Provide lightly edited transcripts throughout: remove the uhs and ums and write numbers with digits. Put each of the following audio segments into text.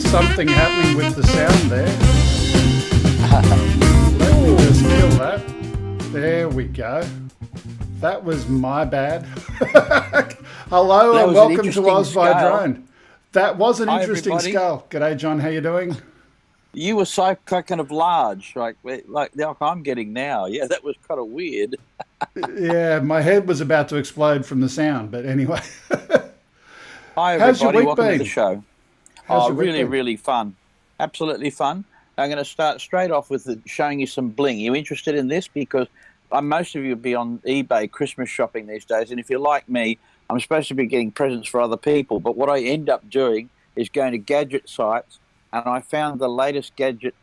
something happening with the sound there. Let me just kill that. There we go. That was my bad. Hello and welcome to OzByDrone. That was an interesting skull. G'day, John. How you doing? You were so kind of large, like I'm getting now. Yeah, that was kind of weird. Yeah, my head was about to explode from the sound, but anyway. Hi, everybody. How's your week Welcome been? to the show. Really fun. Absolutely fun. I'm going to start straight off with showing you some bling. Are you interested in this? Because most of you will be on eBay Christmas shopping these days, and if you're like me, I'm supposed to be getting presents for other people, but what I end up doing is going to gadget sites, and I found the latest gadgets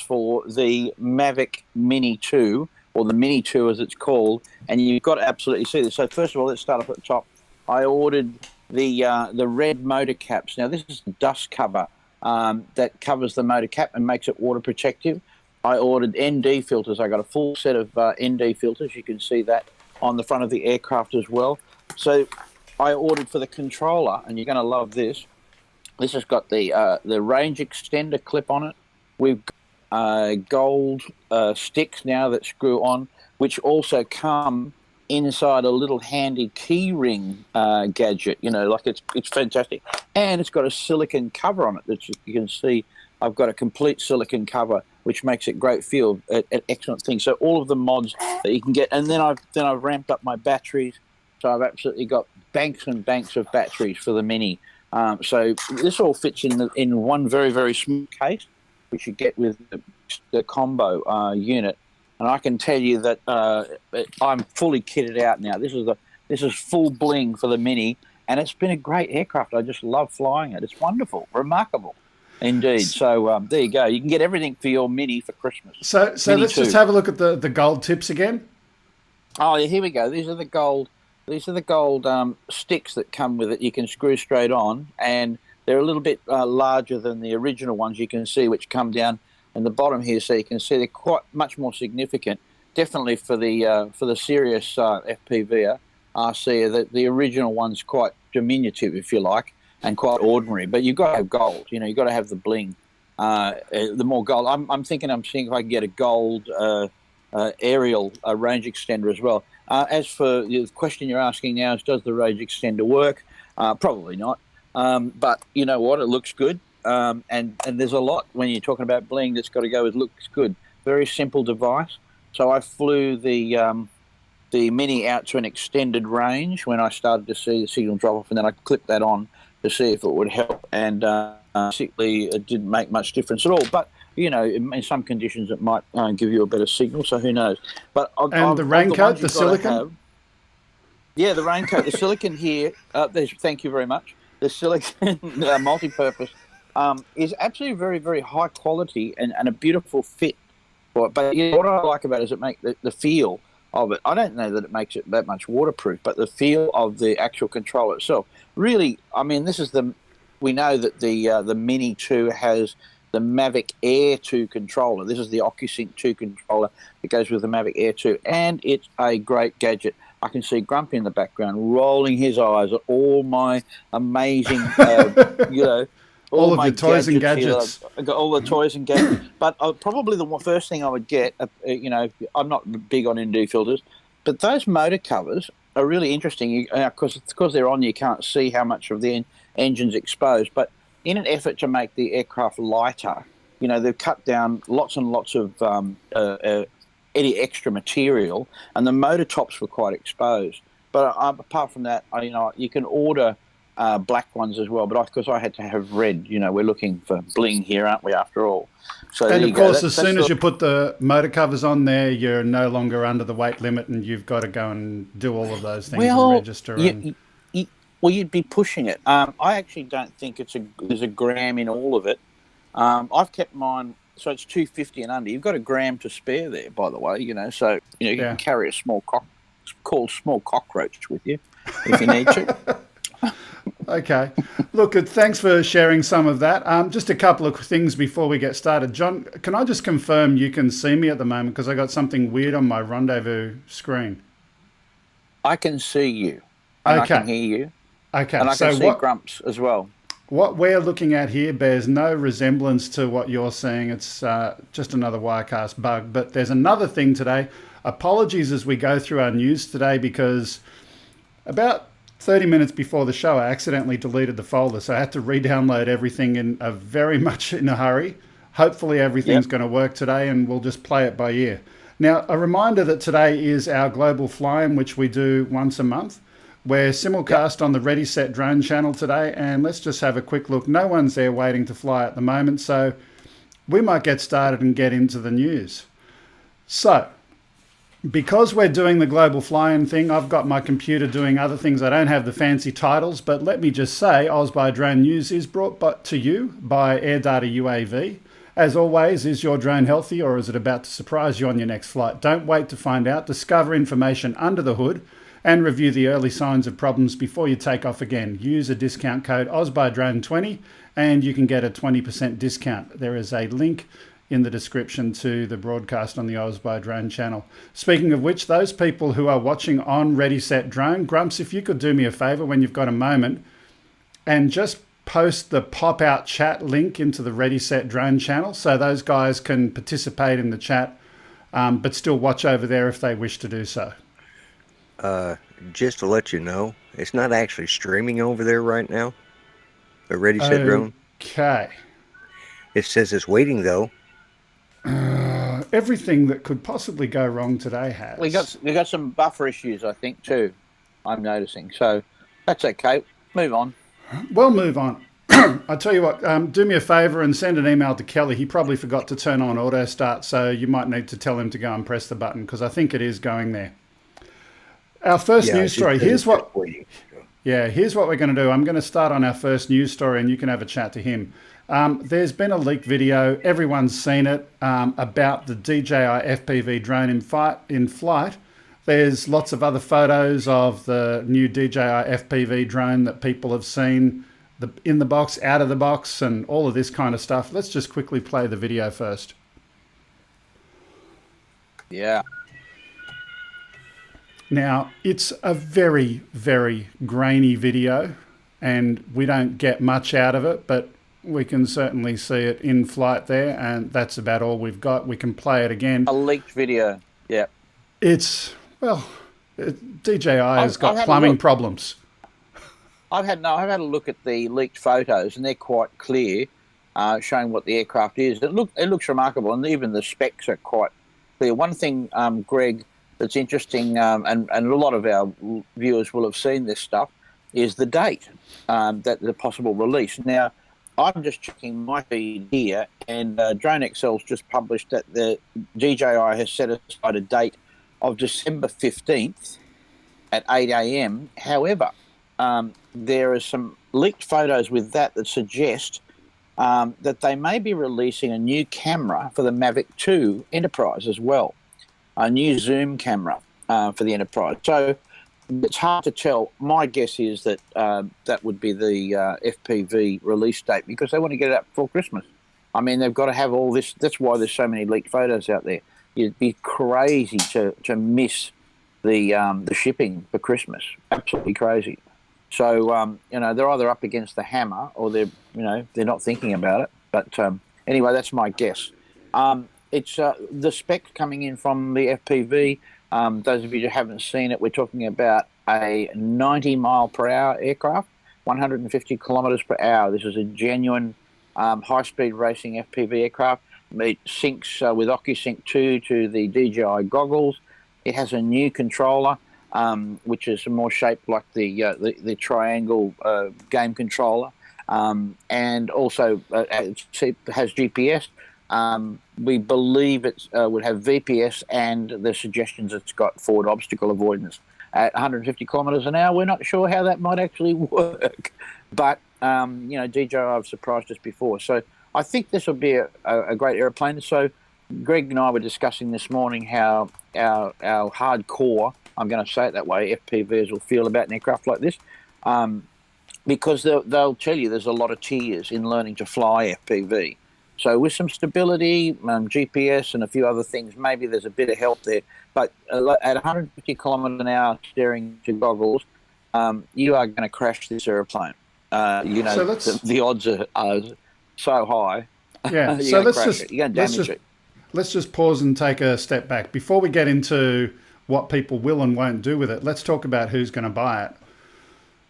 for the Mavic Mini 2, or the Mini 2 as it's called, and you've got to absolutely see this. So first of all, let's start off at the top. I ordered the red motor caps. Now this is a dust cover that covers the motor cap and makes it water protective. I ordered ND filters. I got a full set of ND filters. You can see that on the front of the aircraft as well. So I ordered for the controller, and you're going to love this. This has got the range extender clip on it. We've got gold sticks now that screw on, which also come inside a little handy key ring gadget. You know, like it's fantastic. And it's got a silicone cover on it that you can see. I've got a complete silicone cover, which makes it great feel, an excellent thing. So all of the mods that you can get, and then I've ramped up my batteries. So I've absolutely got banks and banks of batteries for the Mini. So this all fits in one very, very small case, which you get with the combo unit. And I can tell you that I'm fully kitted out now. This is full bling for the Mini, and it's been a great aircraft. I just love flying it. It's wonderful, remarkable. Indeed. So there you go. You can get everything for your Mini for Christmas. So let's just have a look at the gold tips again. Oh, yeah, here we go. These are the gold sticks that come with it. You can screw straight on, and they're a little bit larger than the original ones you can see, which come down in the bottom here. So you can see they're quite much more significant. Definitely for the serious FPV RC, the original one's quite diminutive, if you like, and quite ordinary, but you've got to have gold. You know, you've got to have the bling. The more gold, I'm seeing if I can get a gold aerial range extender as well. As for the question you're asking now is, does the range extender work? Probably not. But you know what? It looks good. And there's a lot when you're talking about bling that's got to go with looks good. Very simple device. So I flew the Mini out to an extended range when I started to see the signal drop off, and then I clipped that on to see if it would help, and basically it didn't make much difference at all. But you know, in some conditions it might give you a better signal, so who knows. But the raincoat, the silicone? Yeah, the raincoat, the silicone here, thank you very much. The silicone multi-purpose is absolutely very, very high quality and a beautiful fit. But you know, what I like about it is it makes the feel of it. I don't know that it makes it that much waterproof, but the feel of the actual controller itself. Really, I mean, we know that the Mini 2 has the Mavic Air 2 controller. This is the OcuSync 2 controller that goes with the Mavic Air 2, and it's a great gadget. I can see Grumpy in the background rolling his eyes at all my amazing, all of your toys and gadgets. I've got all the toys and gadgets. But probably the first thing I would get, I'm not big on ND filters, but those motor covers are really interesting. Because they're on, you can't see how much of the engine's exposed. But in an effort to make the aircraft lighter, you know, they've cut down lots and lots of any extra material, and the motor tops were quite exposed. But apart from that, you can order black ones as well, but because I had to have red, you know, we're looking for bling here, aren't we, after all? So and of course, as soon as you put the motor covers on there, you're no longer under the weight limit, and you've got to go and do all of those things and register. You'd be pushing it. I actually don't think there's a gram in all of it. I've kept mine, so it's 250 and under. You've got a gram to spare there, by the way, you know, so you can carry a small cockroach with you if you need to. Okay. Look, thanks for sharing some of that. Just a couple of things before we get started. John, can I just confirm you can see me at the moment, because I got something weird on my rendezvous screen? I can see you. And I can hear you. Okay. And I can see Grumps as well. What we're looking at here bears no resemblance to what you're seeing. It's just another Wirecast bug. But there's another thing today. Apologies as we go through our news today, because about 30 minutes before the show, I accidentally deleted the folder. So I had to re-download everything in very much in a hurry. Hopefully everything's going to work today, and we'll just play it by ear. Now, a reminder that today is our global fly-in, which we do once a month. We're simulcast on the Ready Set Drone channel today, and let's just have a quick look. No one's there waiting to fly at the moment, so we might get started and get into the news. So, because we're doing the global fly-in thing, I've got my computer doing other things. I don't have the fancy titles, but let me just say, OzByDrone News is brought to you by Air Data UAV. As always, is your drone healthy, or is it about to surprise you on your next flight? Don't wait to find out. Discover information under the hood and review the early signs of problems before you take off again. Use a discount code OzByDrone20 and you can get a 20% discount. There is a link in the description to the broadcast on the OzByDrone channel. Speaking of which, those people who are watching on Ready Set Drone, Grumps, if you could do me a favor when you've got a moment and just post the pop-out chat link into the Ready Set Drone channel so those guys can participate in the chat, but still watch over there if they wish to do so. Just to let you know, it's not actually streaming over there right now, the Ready Set Drone. Okay. It says it's waiting, though. Everything that could possibly go wrong today has. We got some buffer issues, I think, too, I'm noticing. So that's okay. Move on. We'll move on. I tell you what, do me a favour and send an email to Kelly. He probably forgot to turn on auto start, so you might need to tell him to go and press the button, because I think it is going there. Our first news story. Here's what we're going to do. I'm going to start on our first news story, and you can have a chat to him. There's been a leaked video. Everyone's seen it, about the DJI FPV drone in flight. There's lots of other photos of the new DJI FPV drone that people have seen, in the box, out of the box, and all of this kind of stuff. Let's just quickly play the video first. Yeah. Now, it's a very, very grainy video, and we don't get much out of it, but we can certainly see it in flight there, and that's about all we've got. We can play it again. A leaked video, yeah. It's, well, DJI has got plumbing problems. I've had a look at the leaked photos, and they're quite clear, showing what the aircraft is. It looks remarkable, and even the specs are quite clear. One thing, Greg, that's interesting, and a lot of our viewers will have seen this stuff, is the date, that the possible release. Now, I'm just checking my feed here, and Drone Excel's just published that the DJI has set aside a date of December 15th at 8 a.m. However, there are some leaked photos with that suggest that they may be releasing a new camera for the Mavic 2 Enterprise as well, a new zoom camera for the Enterprise. So it's hard to tell. My guess is that that would be the FPV release date, because they want to get it out before Christmas. I mean, they've got to have all this. That's why there's so many leaked photos out there. You'd be crazy to miss the shipping for Christmas. Absolutely crazy. So they're either up against the hammer, or they're not thinking about it. But anyway, that's my guess. It's the spec coming in from the FPV. Those of you who haven't seen it, we're talking about a 90 mile per hour aircraft, 150 kilometers per hour. This is a genuine high-speed racing FPV aircraft. It syncs with OcuSync 2 to the DJI goggles. It has a new controller, which is more shaped like the triangle game controller, and also it has GPS. We believe it would have VPS, and the suggestions it's got forward obstacle avoidance. At 150 kilometres an hour, we're not sure how that might actually work, but DJI have surprised us before. So I think this will be a great aeroplane. So Greg and I were discussing this morning how our hardcore, I'm going to say it that way, FPVs will feel about an aircraft like this, because they'll tell you there's a lot of tiers in learning to fly FPV. So with some stability, GPS and a few other things, maybe there's a bit of help there. But at 150 kilometres an hour steering to goggles, you are going to crash this aeroplane. So the odds are so high. Yeah. You're so let's just pause and take a step back before we get into what people will and won't do with it. Let's talk about who's going to buy it.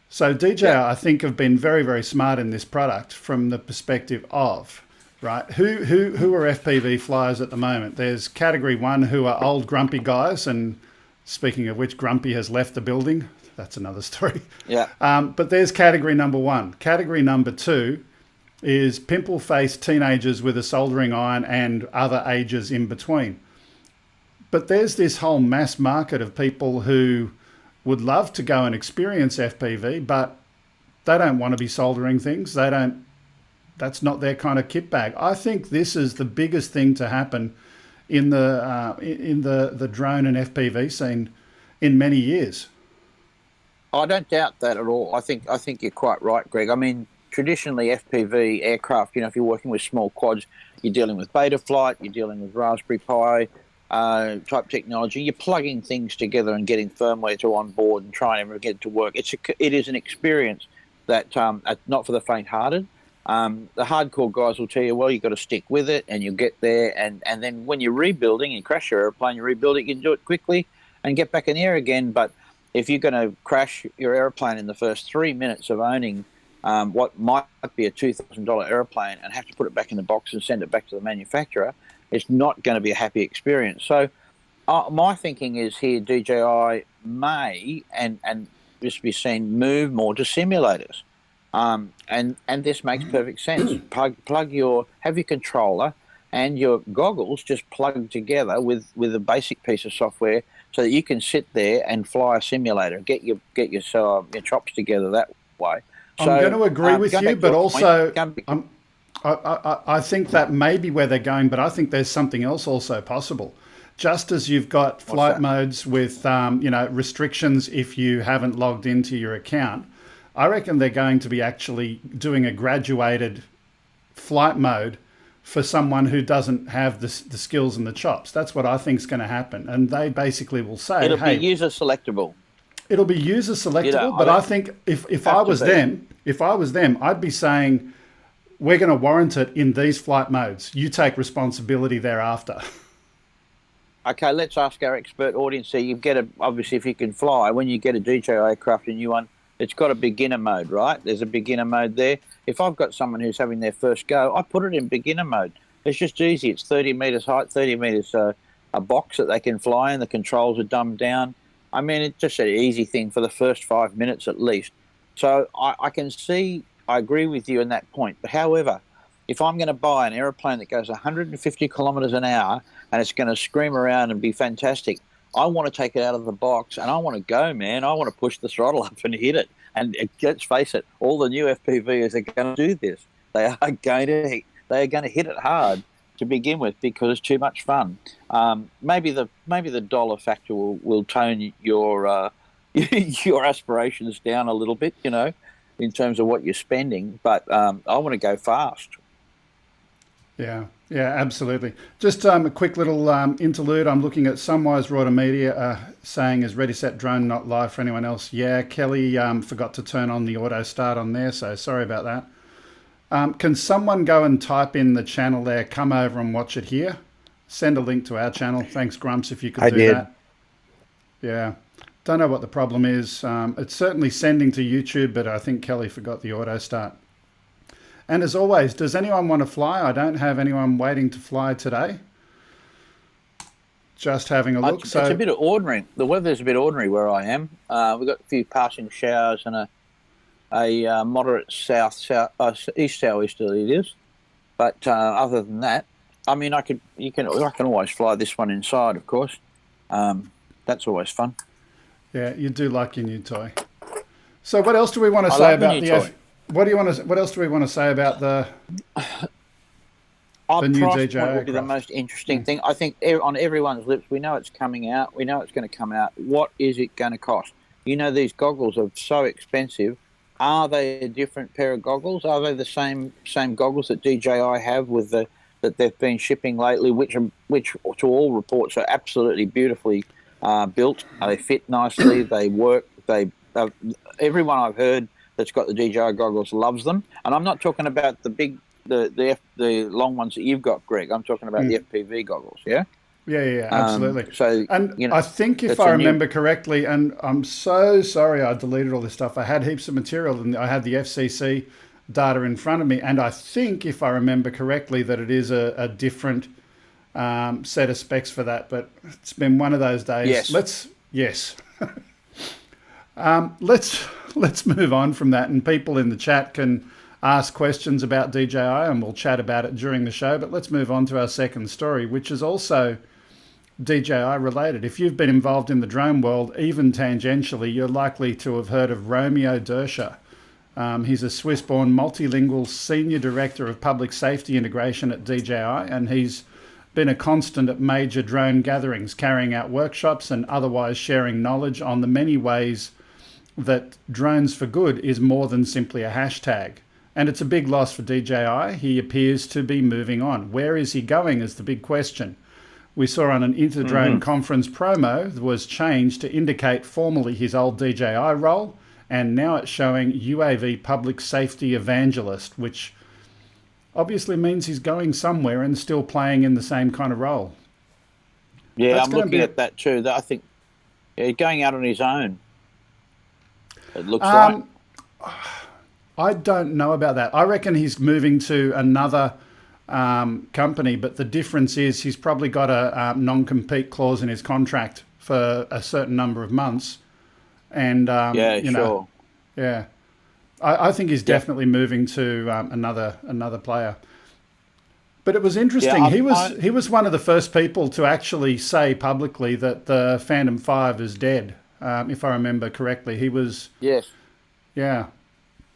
So DJI, I think, have been very, very smart in this product from the perspective of, right, who are FPV flyers at the moment. There's category 1, who are old grumpy guys, and speaking of which, Grumpy has left the building. That's another story. Yeah. But there's category number 1. Category number 2 is pimple-faced teenagers with a soldering iron and other ages in between. But there's this whole mass market of people who would love to go and experience FPV, but they don't want to be soldering things. That's not their kind of kit bag. I think this is the biggest thing to happen in the drone and FPV scene in many years. I don't doubt that at all. I think you're quite right, Greg. I mean, traditionally FPV aircraft, if you're working with small quads, you're dealing with Betaflight, you're dealing with Raspberry Pi type technology. You're plugging things together and getting firmware to on board and trying to get it to work. It is an experience that not for the faint-hearted. The hardcore guys will tell you, well, you've got to stick with it and you'll get there. And then when you're rebuilding, you crash your airplane, you rebuild it, you can do it quickly and get back in the air again. But if you're going to crash your airplane in the first 3 minutes of owning what might be a $2,000 airplane and have to put it back in the box and send it back to the manufacturer, it's not going to be a happy experience. So my thinking is here, DJI may and just be seen move more to simulators. And this makes perfect sense. Have your controller and your goggles just plugged together with a basic piece of software so that you can sit there and fly a simulator, get your chops together that way. I'm going to agree with you, but also I think that may be where they're going, but I think there's something else also possible. Just as you've got flight modes with restrictions if you haven't logged into your account, I reckon they're going to be actually doing a graduated flight mode for someone who doesn't have the skills and the chops. That's what I think is going to happen. And they basically will say, it'll be user selectable. It'll be user selectable, but I think if I was them, I'd be saying, we're going to warrant it in these flight modes. You take responsibility thereafter. Okay, let's ask our expert audience. So you get obviously, if you can fly, when you get a DJI aircraft, a new one, it's got a beginner mode, right? There's a beginner mode there. If I've got someone who's having their first go, I put it in beginner mode. It's just easy. It's 30 meters height, 30 meters a box that they can fly in. The controls are dumbed down. I mean, it's just an easy thing for the first 5 minutes at least. So I can see, I agree with you on that point. But however, if I'm going to buy an aeroplane that goes 150 kilometers an hour and it's going to scream around and be fantastic, I want to take it out of the box and I want to go, man. I want to push the throttle up and hit it. And let's face it, all the new FPVs are going to do this. They are going to hit it hard to begin with because it's too much fun. Maybe the dollar factor will tone your your aspirations down a little bit, in terms of what you're spending. But I want to go fast. Yeah, absolutely. Just a quick little interlude. I'm looking at Sunwise Rauder Media saying, is Ready Set Drone not live for anyone else? Yeah, Kelly forgot to turn on the auto start on there, so sorry about that. Can someone go and type in the channel there, come over and watch it here? Send a link to our channel. Thanks, Grumps, if you could do that. Yeah. Don't know what the problem is. It's certainly sending to YouTube, but I think Kelly forgot the auto start. And as always, does anyone want to fly? I don't have anyone waiting to fly today. Just having a look. It's a bit ordinary. The weather's a bit ordinary where I am. We've got a few passing showers and a moderate east southeasterly it is. But other than that, I mean, I can always fly this one inside, of course. That's always fun. Yeah, you do like your new toy. So what else do we want to say about the toy? What else do we want to say about the new DJI aircraft? Will be the most interesting thing. I think on everyone's lips, we know it's coming out. We know it's going to come out. What is it going to cost? These goggles are so expensive. Are they a different pair of goggles? Are they the same goggles that DJI have that they've been shipping lately, which to all reports are absolutely beautifully built? They fit nicely. They work. Everyone I've heard that's got the DJI goggles loves them. And I'm not talking about the big, the long ones that you've got, Greg. I'm talking about the FPV goggles. Yeah. Yeah, absolutely. So, and I think if I remember correctly, and I'm so sorry I deleted all this stuff. I had heaps of material, and I had the FCC data in front of me, and I think if I remember correctly that it is a different set of specs for that. But it's been one of those days. Yes. Let's move on from that, and people in the chat can ask questions about DJI, and we'll chat about it during the show. But let's move on to our second story, which is also DJI related. If you've been involved in the drone world, even tangentially, you're likely to have heard of Romeo Derscher. He's a Swiss-born multilingual senior director of public safety integration at DJI, and he's been a constant at major drone gatherings, carrying out workshops and otherwise sharing knowledge on the many ways that drones for good is more than simply a hashtag. And it's a big loss for DJI. He appears to be moving on. Where is he going is the big question. We saw on an Interdrone conference promo was changed to indicate formally his old DJI role, and now it's showing UAV public safety evangelist, which obviously means he's going somewhere and still playing in the same kind of role. Yeah, I'm looking at that too. I think he's going out on his own. It looks like. I don't know about that. I reckon he's moving to another company, but the difference is he's probably got a non-compete clause in his contract for a certain number of months. And sure. Yeah, I think he's definitely moving to another player. But it was interesting. He was one of the first people to actually say publicly that the Phantom 5 is dead. If I remember correctly, he was. Yes. Yeah.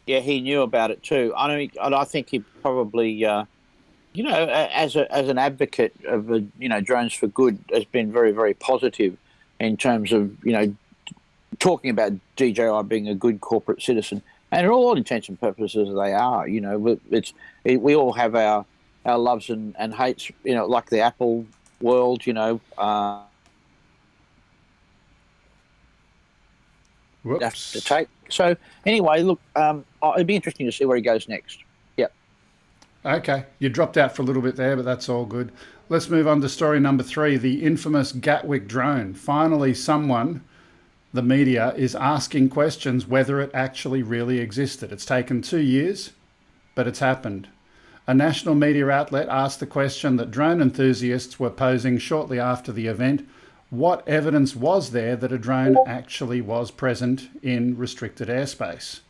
Yeah, he knew about it too. I think he probably, as an advocate of drones for good, has been very, very positive in terms of talking about DJI being a good corporate citizen. And in all intents and purposes, they are. We all have our loves and hates. Like the Apple world. Whoops. To take. So anyway, look, it'd be interesting to see where he goes next. Yep. Okay, you dropped out for a little bit there, but that's all good. Let's move on to story number 3, the infamous Gatwick drone. Finally, someone, the media, is asking questions whether it actually really existed. It's taken 2 years, but it's happened. A national media outlet asked the question that drone enthusiasts were posing shortly after the event. What evidence was there that a drone actually was present in restricted airspace?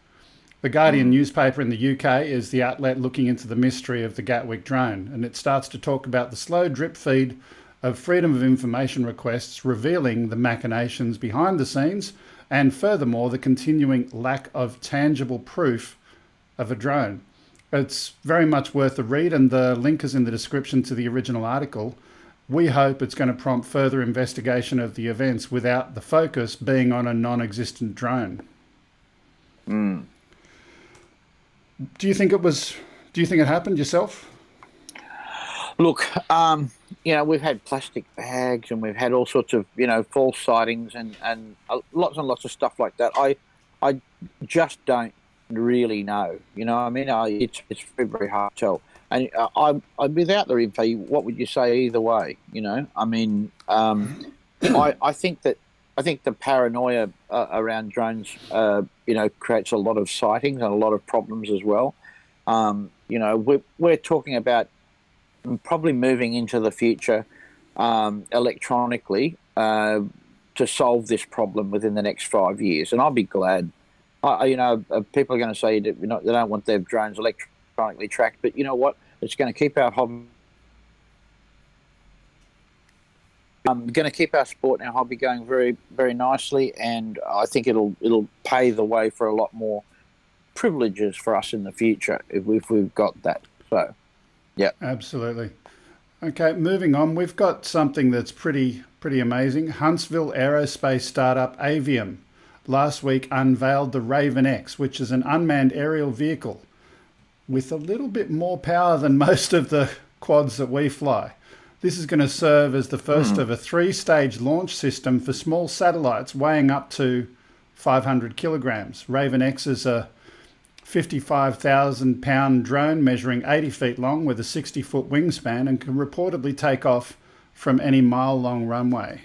The Guardian newspaper in the UK is the outlet looking into the mystery of the Gatwick drone, and it starts to talk about the slow drip feed of freedom of information requests, revealing the machinations behind the scenes, and furthermore, the continuing lack of tangible proof of a drone. It's very much worth a read, and the link is in the description to the original article. We hope it's going to prompt further investigation of the events without the focus being on a non-existent drone. Do you think it happened yourself? Look, we've had plastic bags and we've had all sorts of, false sightings and lots and lots of stuff like that. I just don't really know. It's very, very hard to tell. And I'm without the info. What would you say either way? I think the paranoia around drones, creates a lot of sightings and a lot of problems as well. We're talking about probably moving into the future electronically to solve this problem within the next 5 years, and I'll be glad. People are going to say that they don't want their drones electronically tracked, but you know what? It's going to keep our hobby. Going to keep our sport and our hobby going very, very nicely, and I think it'll pave the way for a lot more privileges for us in the future if we've got that. So, yeah, absolutely. Okay, moving on. We've got something that's pretty amazing. Huntsville aerospace startup Avium last week unveiled the Raven X, which is an unmanned aerial vehicle with a little bit more power than most of the quads that we fly. This is going to serve as the first of a 3-stage launch system for small satellites weighing up to 500 kilograms. Raven X is a 55,000-pound drone measuring 80 feet long with a 60-foot wingspan and can reportedly take off from any mile-long runway.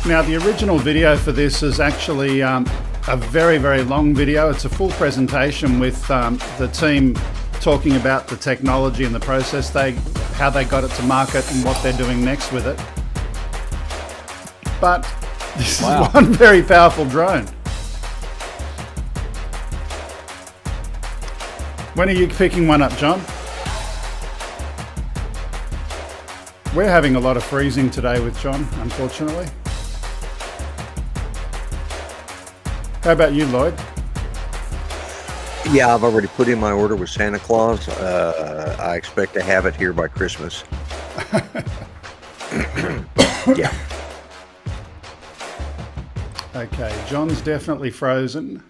Now, the original video for this is actually a very, very long video. It's a full presentation with the team talking about the technology and the process, how they got it to market and what they're doing next with it. But this is one very powerful drone. When are you picking one up, John? We're having a lot of freezing today with John, unfortunately. How about you, Lloyd? Yeah, I've already put in my order with Santa Claus. I expect to have it here by Christmas. Yeah. Okay, John's definitely frozen.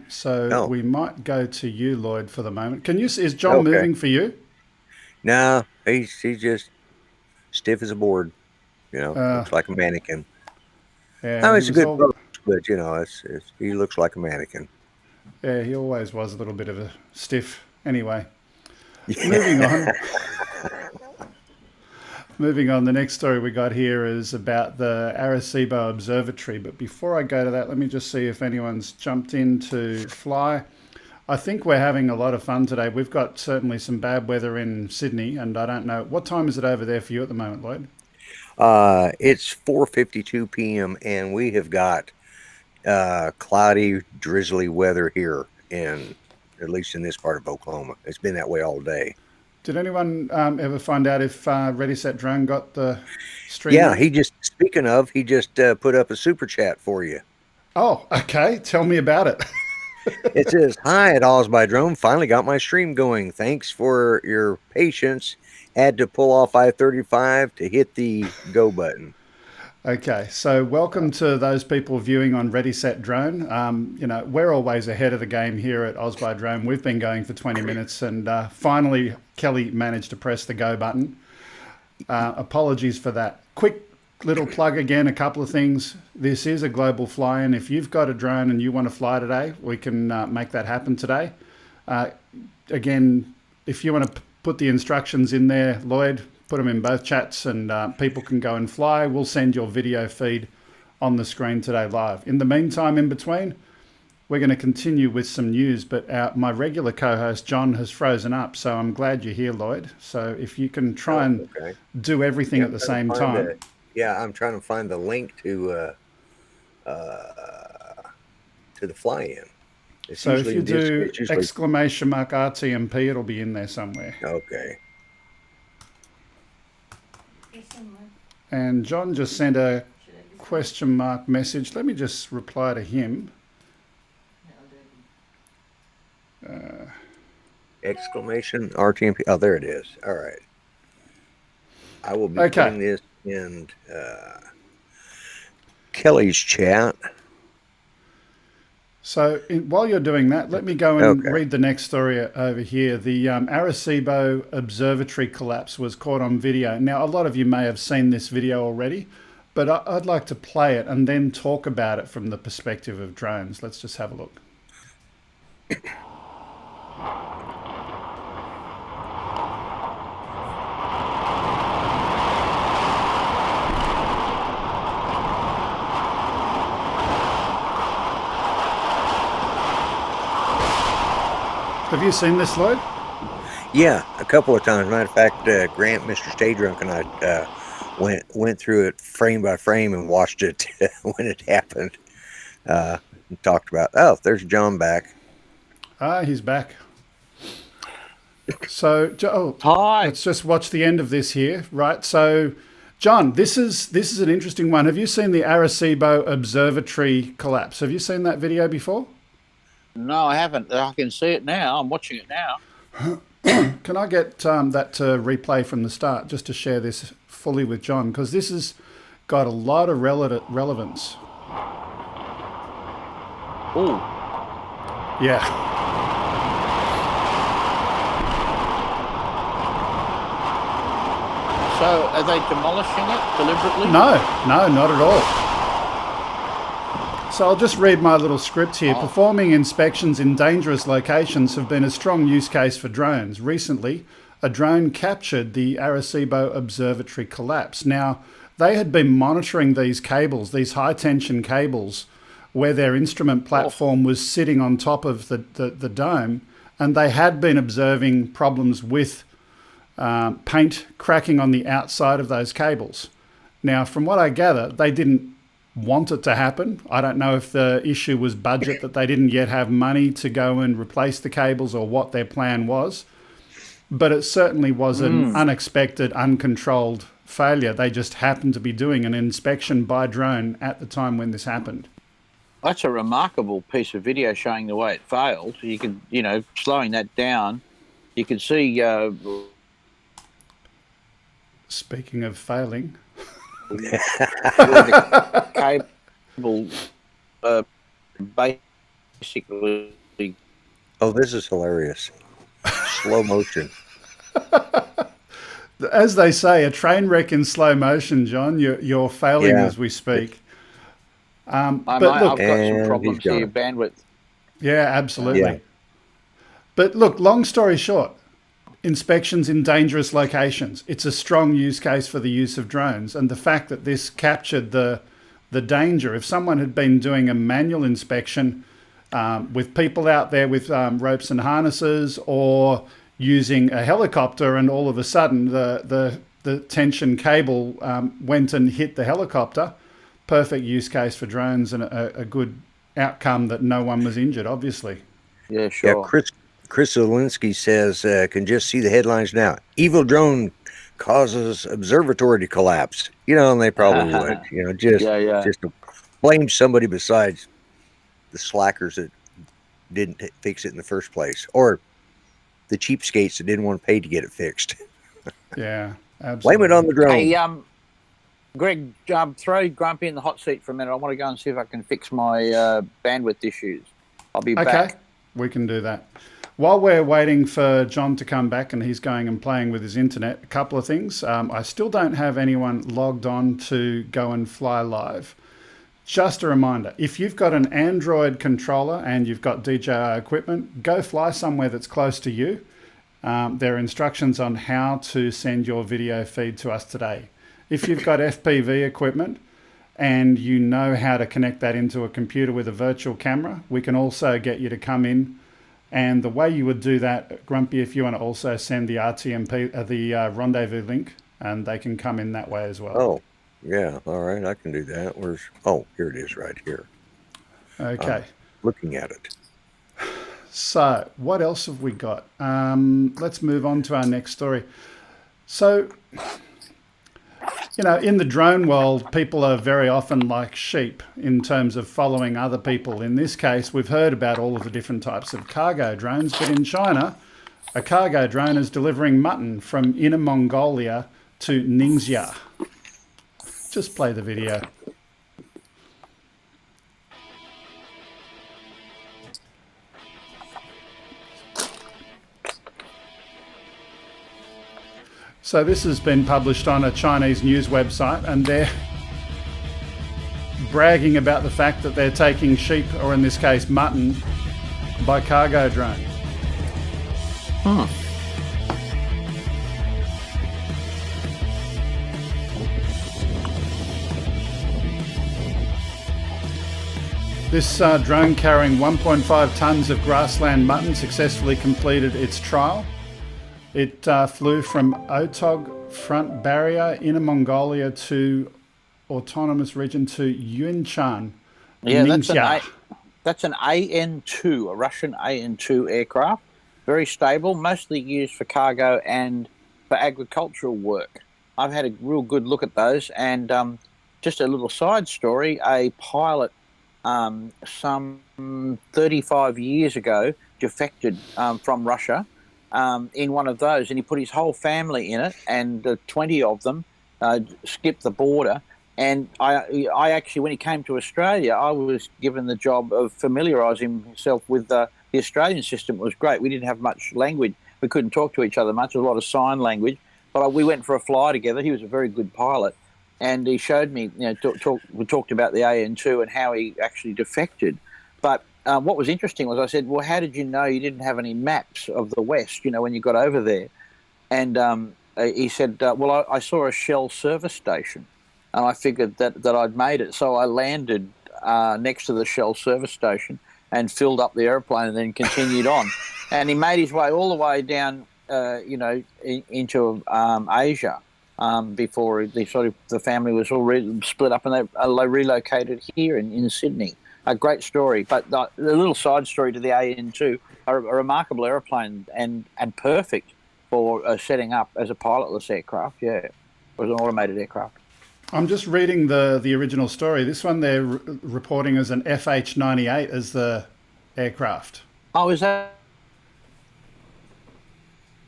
So we might go to you, Lloyd, for the moment. Is John moving for you? No, he's just stiff as a board. You know, looks like a mannequin. Yeah, it's a good boat, but you know, he looks like a mannequin. Yeah, he always was a little bit of a stiff. Anyway, moving on. Moving on, the next story we got here is about the Arecibo Observatory. But before I go to that, let me just see if anyone's jumped in to fly. I think we're having a lot of fun today. We've got certainly some bad weather in Sydney, and I don't know. What time is it over there for you at the moment, Lloyd? It's 4:52 p.m. and we have got cloudy, drizzly weather here at least in this part of Oklahoma. It's been that way all day. Did anyone ever find out if Ready Set Drone got the stream? Yeah, he just put up a super chat for you. Oh, okay. Tell me about it. It says, "Hi, at OzByDrone. Finally got my stream going. Thanks for your patience. Had to pull off I-35 to hit the go button." Okay, so welcome to those people viewing on Ready Set Drone. You know, we're always ahead of the game here at OzByDrone. We've been going for 20 minutes, and finally Kelly managed to press the go button. Apologies for that. Quick little plug again, a couple of things. This is a global fly-in. If you've got a drone and you want to fly today, we can make that happen today. Again, if you want to put the instructions in there, Lloyd, put them in both chats, and people can go and fly. We'll send your video feed on the screen today live. In the meantime, in between, we're going to continue with some news, but my regular co-host, John, has frozen up, so I'm glad you're here, Lloyd. So if you can try and do everything at the same time. I'm trying to find the link to the fly-in. So if you do !RTMP, it'll be in there somewhere. Okay. And John just sent a question mark message. Let me just reply to him. Exclamation RTMP. Oh, there it is. All right. I will be putting this in Kelly's chat. So while you're doing that, let me go and read the next story over here. The Arecibo Observatory collapse was caught on video. Now, a lot of you may have seen this video already, but I'd like to play it and then talk about it from the perspective of drones. Let's just have a look. Have you seen this, Lloyd? Yeah, a couple of times. Matter of fact, Grant, Mr. Stay Drunk, and I went through it frame by frame and watched it when it happened. And talked about, there's John back. He's back. So, hi. Let's just watch the end of this here, right? So, John, this is an interesting one. Have you seen the Arecibo Observatory collapse? Have you seen that video before? No, I haven't. I can see it now. I'm watching it now. Can I get that to replay from the start, just to share this fully with John? Because this has got a lot of relevance. Oh. Yeah. So are they demolishing it deliberately? No, not at all. So I'll just read my little script here. Performing inspections in dangerous locations have been a strong use case for drones. Recently, a drone captured the Arecibo Observatory collapse. Now, they had been monitoring these cables, these high-tension cables, where their instrument platform was sitting on top of the dome, and they had been observing problems with paint cracking on the outside of those cables. Now, from what I gather, they didn't want it to happen. I don't know if the issue was budget, that they didn't yet have money to go and replace the cables, or what their plan was. But it certainly was an unexpected, uncontrolled failure. They just happened to be doing an inspection by drone at the time when this happened. That's a remarkable piece of video showing the way it failed. You can, slowing that down, you can see... Speaking of failing... the cable basically... Oh, this is hilarious. Slow motion. As they say, a train wreck in slow motion, John. You're failing as we speak. I've got some problems here, bandwidth. Yeah, absolutely. Yeah. But look, long story short, inspections in dangerous locations. It's a strong use case for the use of drones, and the fact that this captured the danger. If someone had been doing a manual inspection with people out there with ropes and harnesses, or using a helicopter, and all of a sudden the tension cable went and hit the helicopter, perfect use case for drones, and a good outcome that no one was injured, obviously. Yeah, sure. Yeah, Chris Zielinski says, can just see the headlines now. Evil drone causes observatory to collapse. And they probably would. Just to blame somebody besides the slackers that didn't fix it in the first place, or the cheapskates that didn't want to pay to get it fixed. Yeah, absolutely. Blame it on the drone. Hey, Greg, throw Grumpy in the hot seat for a minute. I want to go and see if I can fix my bandwidth issues. I'll be back. Okay, we can do that. While we're waiting for John to come back and he's going and playing with his internet, a couple of things. I still don't have anyone logged on to go and fly live. Just a reminder, if you've got an Android controller and you've got DJI equipment, go fly somewhere that's close to you. There are instructions on how to send your video feed to us today. If you've got FPV equipment and you know how to connect that into a computer with a virtual camera, we can also get you to come in. And the way you would do that, Grumpy, if you want to also send the RTMP, the rendezvous link, and they can come in that way as well. Oh, yeah. All right. I can do that. Here it is right here. Okay. Looking at it. So what else have we got? Let's move on to our next story. So, in the drone world, people are very often like sheep in terms of following other people. In this case, we've heard about all of the different types of cargo drones, but in China, a cargo drone is delivering mutton from Inner Mongolia to Ningxia. Just play the video. So this has been published on a Chinese news website, and they're bragging about the fact that they're taking sheep, or in this case mutton, by cargo drone. This drone carrying 1.5 tons of grassland mutton successfully completed its trial. It flew from Otog Front Barrier, Inner Mongolia, to autonomous region to Yunchan. Yeah, that's an AN-2, a Russian AN-2 aircraft. Very stable, mostly used for cargo and for agricultural work. I've had a real good look at those. And just a little side story, a pilot some 35 years ago, defected from Russia in one of those, and he put his whole family in it, and 20 of them skipped the border. And I actually, when he came to Australia, I was given the job of familiarising himself with the Australian system. It was great. We didn't have much language. We couldn't talk to each other much. There was a lot of sign language. But we went for a fly together. He was a very good pilot. And he showed me, we talked about the AN2 and how he actually defected. But what was interesting was I said, well, how did you know you didn't have any maps of the West, when you got over there? And he said, well, I saw a Shell service station. And I figured that I'd made it. So I landed next to the Shell service station and filled up the airplane and then continued on. And he made his way all the way down, into Asia before the family was all split up, and they relocated here in Sydney. A great story. But the little side story to the AN2, a remarkable airplane and perfect for setting up as a pilotless aircraft. Yeah, it was an automated aircraft. I'm just reading the original story. This one they're reporting as an FH-98 as the aircraft. Oh, is that?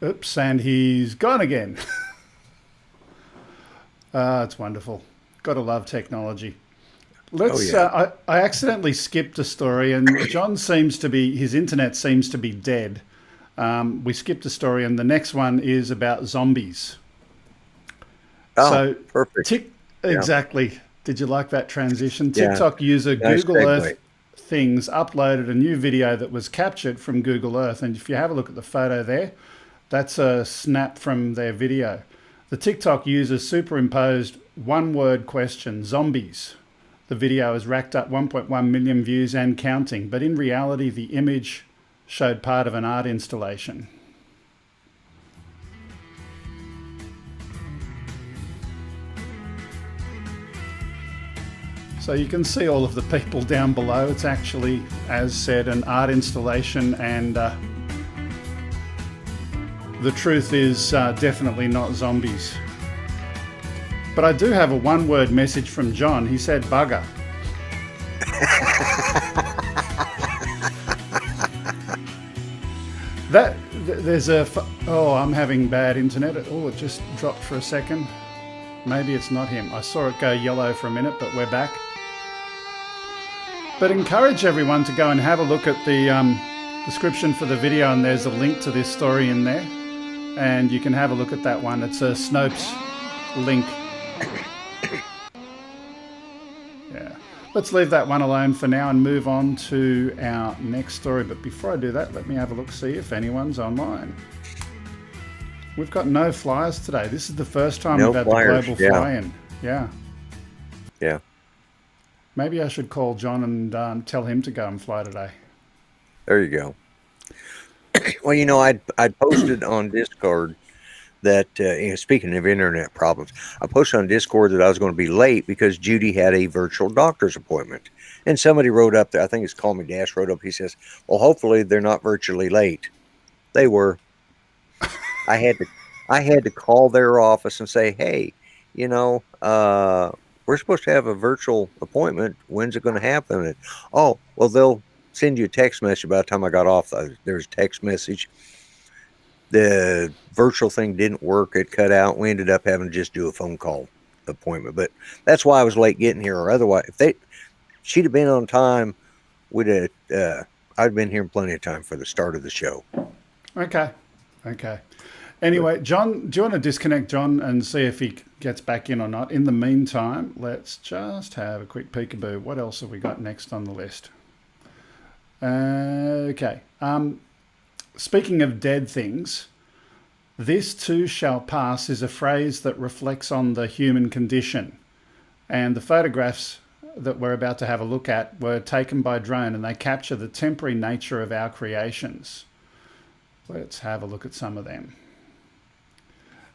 Oops, and he's gone again. It's wonderful. Gotta love technology. Let's. I accidentally skipped a story, and John seems to be, his internet seems to be dead. We skipped a story, and the next one is about zombies. Oh, so perfect. Exactly. Did you like that transition? Yeah. TikTok user Nice Google segue. Earth Things uploaded a new video that was captured from Google Earth. And if you have a look at the photo there, that's a snap from their video. The TikTok user superimposed one-word question, zombies. The video has racked up 1.1 million views and counting, but in reality, the image showed part of an art installation. So you can see all of the people down below. It's actually, as said, an art installation, and the truth is definitely not zombies. But I do have a one-word message from John. He said bugger. I'm having bad internet. Oh, it just dropped for a second. Maybe it's not him. I saw it go yellow for a minute, but we're back. But encourage everyone to go and have a look at the description for the video, and there's a link to this story in there. And you can have a look at that one. It's a Snopes link. Yeah. Let's leave that one alone for now and move on to our next story. But before I do that, let me have a look, see if anyone's online. We've got no flyers today. This is the first time we've had the global fly-in. Yeah. Yeah. Maybe I should call John and tell him to go and fly today. There you go. Well, I'd posted on Discord that, speaking of internet problems, I posted on Discord that I was going to be late because Judy had a virtual doctor's appointment. And somebody wrote up there, I think it's Call Me Dash, wrote up, he says, well, hopefully they're not virtually late. They were. I had to call their office and say, hey, we're supposed to have a virtual appointment. When's it going to happen? And, oh, well, they'll send you a text message. By the time I got off, there's a text message. The virtual thing didn't work. It cut out. We ended up having to just do a phone call appointment. But that's why I was late getting here. Or otherwise, if she'd have been on time, I'd been here in plenty of time for the start of the show. Okay. Anyway, John, do you want to disconnect John and see if he gets back in or not? In the meantime, let's just have a quick peekaboo. What else have we got next on the list? Okay. Speaking of dead things, this too shall pass is a phrase that reflects on the human condition. And the photographs that we're about to have a look at were taken by drone, and they capture the temporary nature of our creations. Let's have a look at some of them.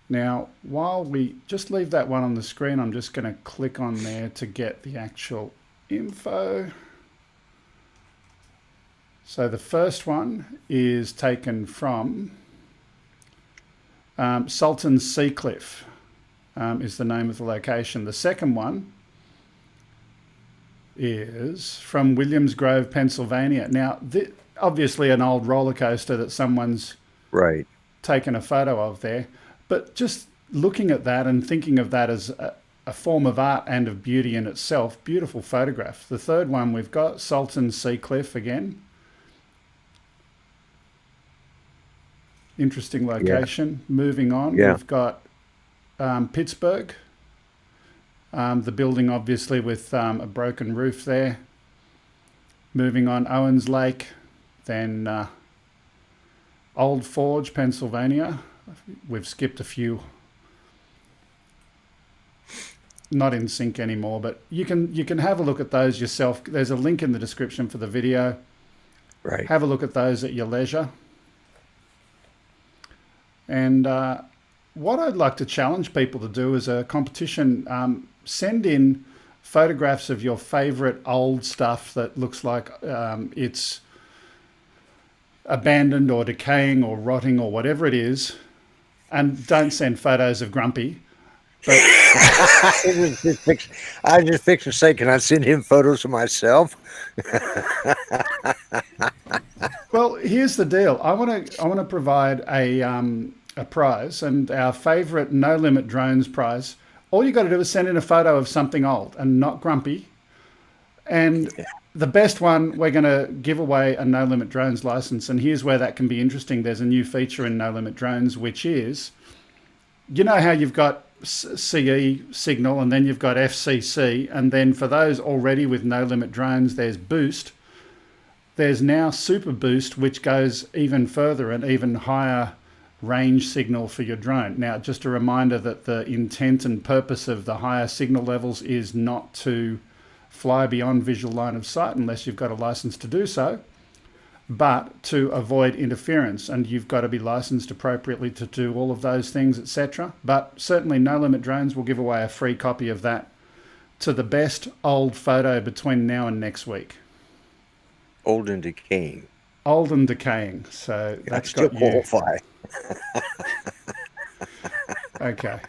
Now, while we just leave that one on the screen, I'm just going to click on there to get the actual info. So the first one is taken from Sultan's Seacliff is the name of the location. The second one is from Williams Grove, Pennsylvania. Now, obviously an old roller coaster that someone's taken a photo of there, but just looking at that and thinking of that as a form of art and of beauty in itself, beautiful photograph. The third one we've got, Salton Sea Cliff again. Interesting location. Yeah. Moving on, we've got Pittsburgh. The building obviously with a broken roof there. Moving on, Owens Lake, then Old Forge, Pennsylvania. We've skipped a few. Not in sync anymore, but you can have a look at those yourself. There's a link in the description for the video. Right. Have a look at those at your leisure. And what I'd like to challenge people to do is a competition. Send in photographs of your favorite old stuff that looks like it's abandoned or decaying or rotting or whatever it is. And don't send photos of Grumpy. But I was just fixing to say, can I send him photos of myself? Well, here's the deal. I want to provide a prize, and our favourite NoLimitDronez prize. All you got to do is send in a photo of something old and not Grumpy. And the best one, we're going to give away a NoLimitDronez license. And here's where that can be interesting. There's a new feature in NoLimitDronez, which is, you know how you've got CE signal and then you've got FCC, and then for those already with NoLimitDronez, there's Boost. There's now Super Boost, which goes even further and even higher range signal for your drone. Now, just a reminder that the intent and purpose of the higher signal levels is not to fly beyond visual line of sight unless you've got a license to do so, but to avoid interference, and you've got to be licensed appropriately to do all of those things, etc. But certainly NoLimitDronez will give away a free copy of that to the best old photo between now and next week. Old and decaying. Old and decaying. So that's still got qualify. Okay.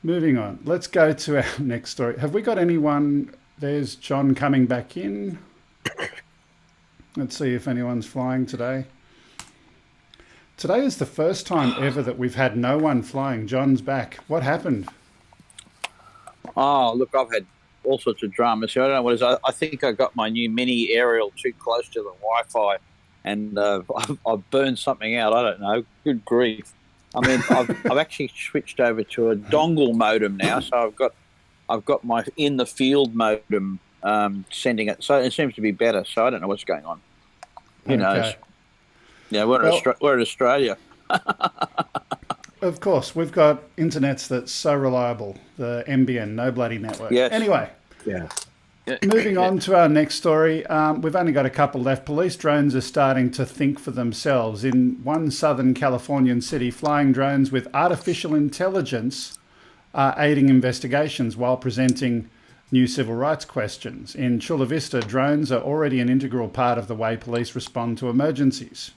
Moving on. Let's go to our next story. Have we got anyone? There's John coming back in. Let's see if anyone's flying today. Today is the first time ever that we've had no one flying. John's back. What happened? Oh, look, I've had all sorts of dramas here. I don't know what it is. I think I got my new mini aerial too close to the Wi-Fi, and I've burned something out. I don't know. Good grief. I mean, I've actually switched over to a dongle modem now, so I've got my in the field modem sending it. So it seems to be better. So I don't know what's going on. Who knows? Yeah, we're in Australia. Of course, we've got internets that's so reliable. The NBN, no bloody network. Yes. Anyway. Yeah. Moving on to our next story. We've only got a couple left. Police drones are starting to think for themselves. In one Southern Californian city, flying drones with artificial intelligence are aiding investigations while presenting new civil rights questions. In Chula Vista, drones are already an integral part of the way police respond to emergencies.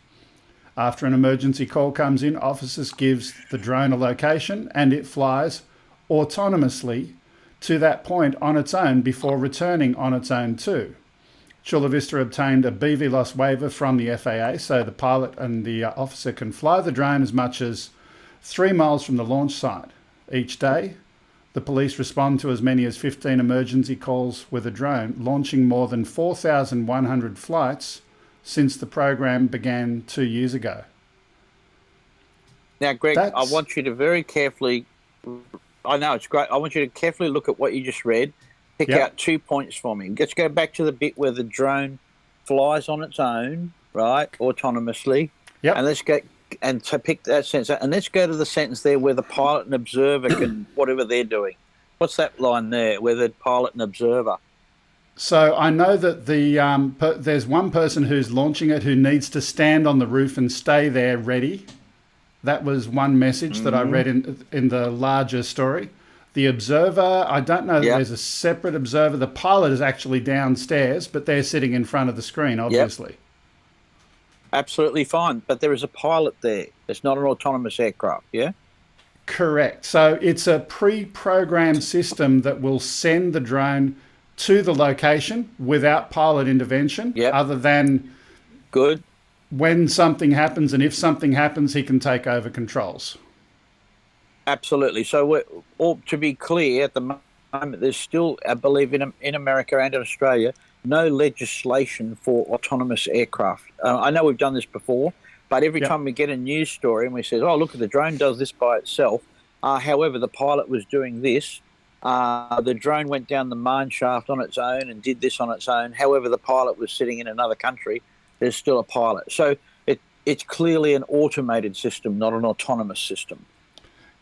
After an emergency call comes in, officers gives the drone a location and it flies autonomously to that point on its own before returning on its own too. Chula Vista obtained a BVLOS waiver from the FAA so the pilot and the officer can fly the drone as much as 3 miles from the launch site. Each day, the police respond to as many as 15 emergency calls with a drone, launching more than 4,100 flights since the program began 2 years ago. Now, Greg, I want you to very carefully, I know it's great, I want you to carefully look at what you just read, pick out 2 points for me. Let's go back to the bit where the drone flies on its own, right, autonomously. Yep. And let's get, and to pick that sentence out, and let's go to the sentence there where the pilot and observer can, whatever they're doing. What's that line there, where the pilot and observer? So I know that there's one person who's launching it who needs to stand on the roof and stay there ready. That was one message that I read in the larger story. The observer, I don't know that there's a separate observer. The pilot is actually downstairs, but they're sitting in front of the screen, obviously. Yep. Absolutely fine. But there is a pilot there. It's not an autonomous aircraft, yeah? Correct. So it's a pre-programmed system that will send the drone to the location without pilot intervention, other than good when something happens, and if something happens, he can take over controls. Absolutely. So, to be clear, at the moment, there's still, I believe, in America and in Australia, no legislation for autonomous aircraft. I know we've done this before, but every time we get a news story and we say, oh, look, the drone does this by itself. However, the pilot was doing this. The drone went down the mine shaft on its own and did this on its own. However, the pilot was sitting in another country. There's still a pilot. So it's clearly an automated system, not an autonomous system.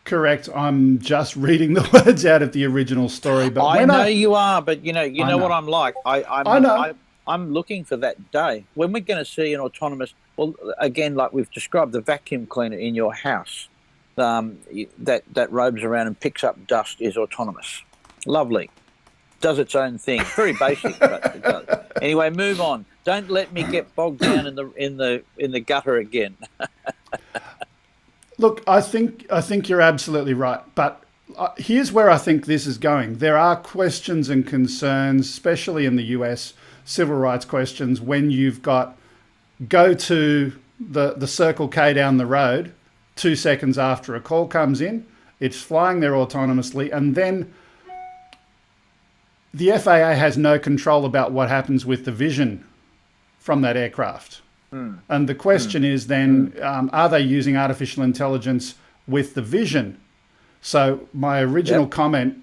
Correct. I'm just reading the words out of the original story. But I know you are, but you know what I'm like. I'm looking for that day when we're going to see an autonomous. Well, again, like we've described, the vacuum cleaner in your house that roams around and picks up dust is autonomous. Lovely. Does its own thing. Very basic, but it does. Anyway, move on. Don't let me get bogged down in the gutter again. Look, I think you're absolutely right. But here's where I think this is going. There are questions and concerns, especially in the US, civil rights questions, when you've got go to the Circle K down the road 2 seconds after a call comes in, it's flying there autonomously, and then the FAA has no control about what happens with the vision from that aircraft. And the question is then, are they using artificial intelligence with the vision? So my original comment,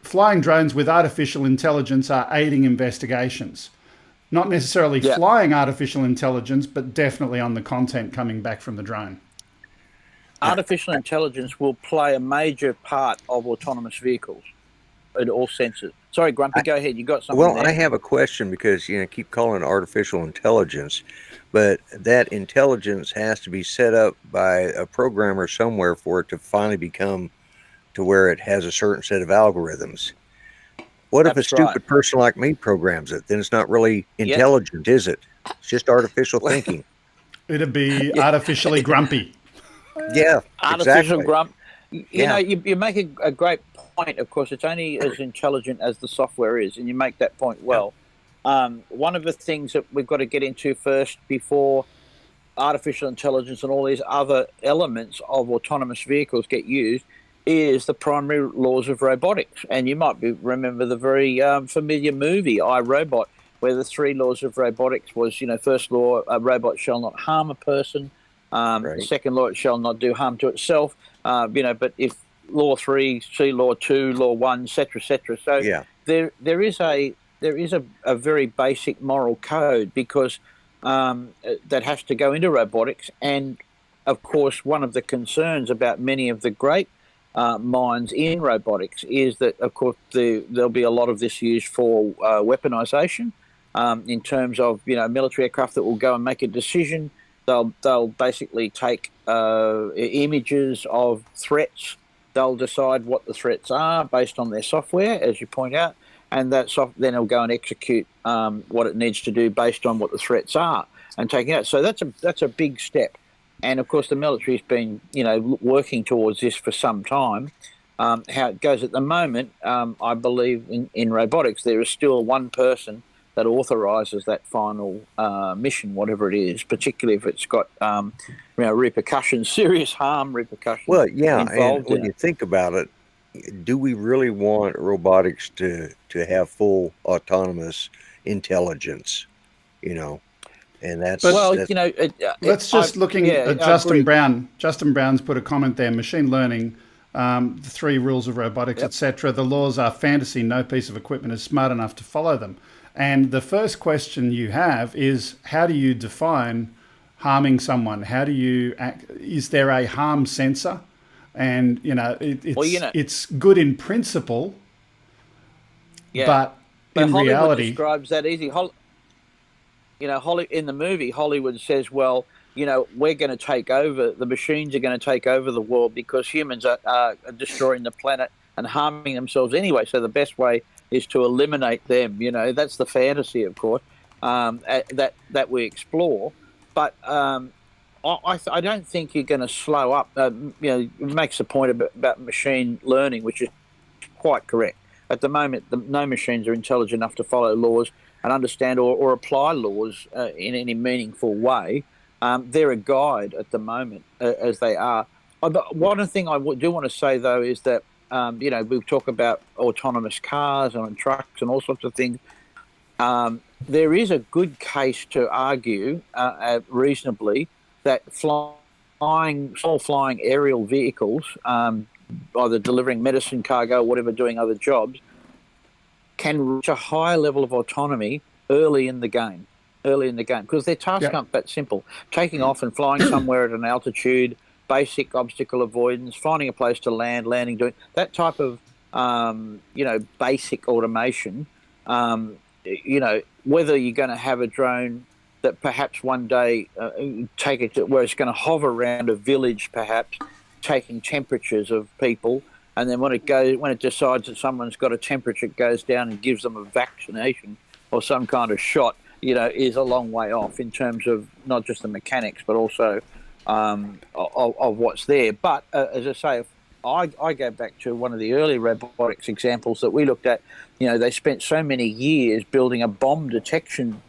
flying drones with artificial intelligence are aiding investigations. Not necessarily flying artificial intelligence, but definitely on the content coming back from the drone. Artificial intelligence will play a major part of autonomous vehicles in all senses. Sorry, Grumpy, go ahead. You got something there. I have a question because, keep calling it artificial intelligence, but that intelligence has to be set up by a programmer somewhere for it to finally become to where it has a certain set of algorithms. What if a stupid person like me programs it? Then it's not really intelligent, is it? It's just artificial thinking. It'd be artificially grumpy. Yeah, artificial grump. You know, you make a great point. Of course, it's only as intelligent as the software is, and you make that point well. One of the things that we've got to get into first before artificial intelligence and all these other elements of autonomous vehicles get used is the primary laws of robotics. And you might remember the very familiar movie, I, Robot, where the 3 laws of robotics was, first law, a robot shall not harm a person. Second law, it shall not do harm to itself. But if law 3, see law 2, law 1, etc., etc. So there is a very basic moral code because that has to go into robotics. And of course, one of the concerns about many of the great minds in robotics is that, of course, there'll be a lot of this used for weaponization in terms of military aircraft that will go and make a decision. They'll basically take images of threats. They'll decide what the threats are based on their software, as you point out, and then it'll go and execute what it needs to do based on what the threats are and take it out. So that's a big step. And of course, the military's been working towards this for some time. How it goes at the moment, I believe in robotics, there is still one person that authorises that final mission, whatever it is, particularly if it's got repercussions, serious harm repercussions. Well, and when you think about it, do we really want robotics to have full autonomous intelligence? And that's let's just looking at Justin Brown. Justin Brown's put a comment there. Machine learning, the 3 rules of robotics, etc. The laws are fantasy. No piece of equipment is smart enough to follow them. And the first question you have is, how do you define harming someone? How do you is there a harm sensor? And it's good in principle, but in Hollywood reality, describes that easy. In the movie, Hollywood says, well, we're going to take over. The machines are going to take over the world because humans are destroying the planet and harming themselves anyway. So the best way is to eliminate them. That's the fantasy, of course, that we explore. But I don't think you're going to slow up. It makes the point about machine learning, which is quite correct. at the moment, no machines are intelligent enough to follow laws and understand or apply laws in any meaningful way. They're a guide at the moment, as they are. But one thing I do want to say, though, is that, we talk about autonomous cars and trucks and all sorts of things. There is a good case to argue reasonably that small flying aerial vehicles, either delivering medicine cargo or whatever, doing other jobs, can reach a higher level of autonomy early in the game, because their tasks aren't that simple. Taking off and flying somewhere at an altitude, basic obstacle avoidance, finding a place to land, landing, doing that type of, basic automation. Whether you're going to have a drone that perhaps one day take it to where it's going to hover around a village, perhaps taking temperatures of people, and then when it decides that someone's got a temperature, it goes down and gives them a vaccination or some kind of shot, is a long way off in terms of not just the mechanics but also of what's there. But as I say, if I go back to one of the early robotics examples that we looked at. They spent so many years building a bomb detection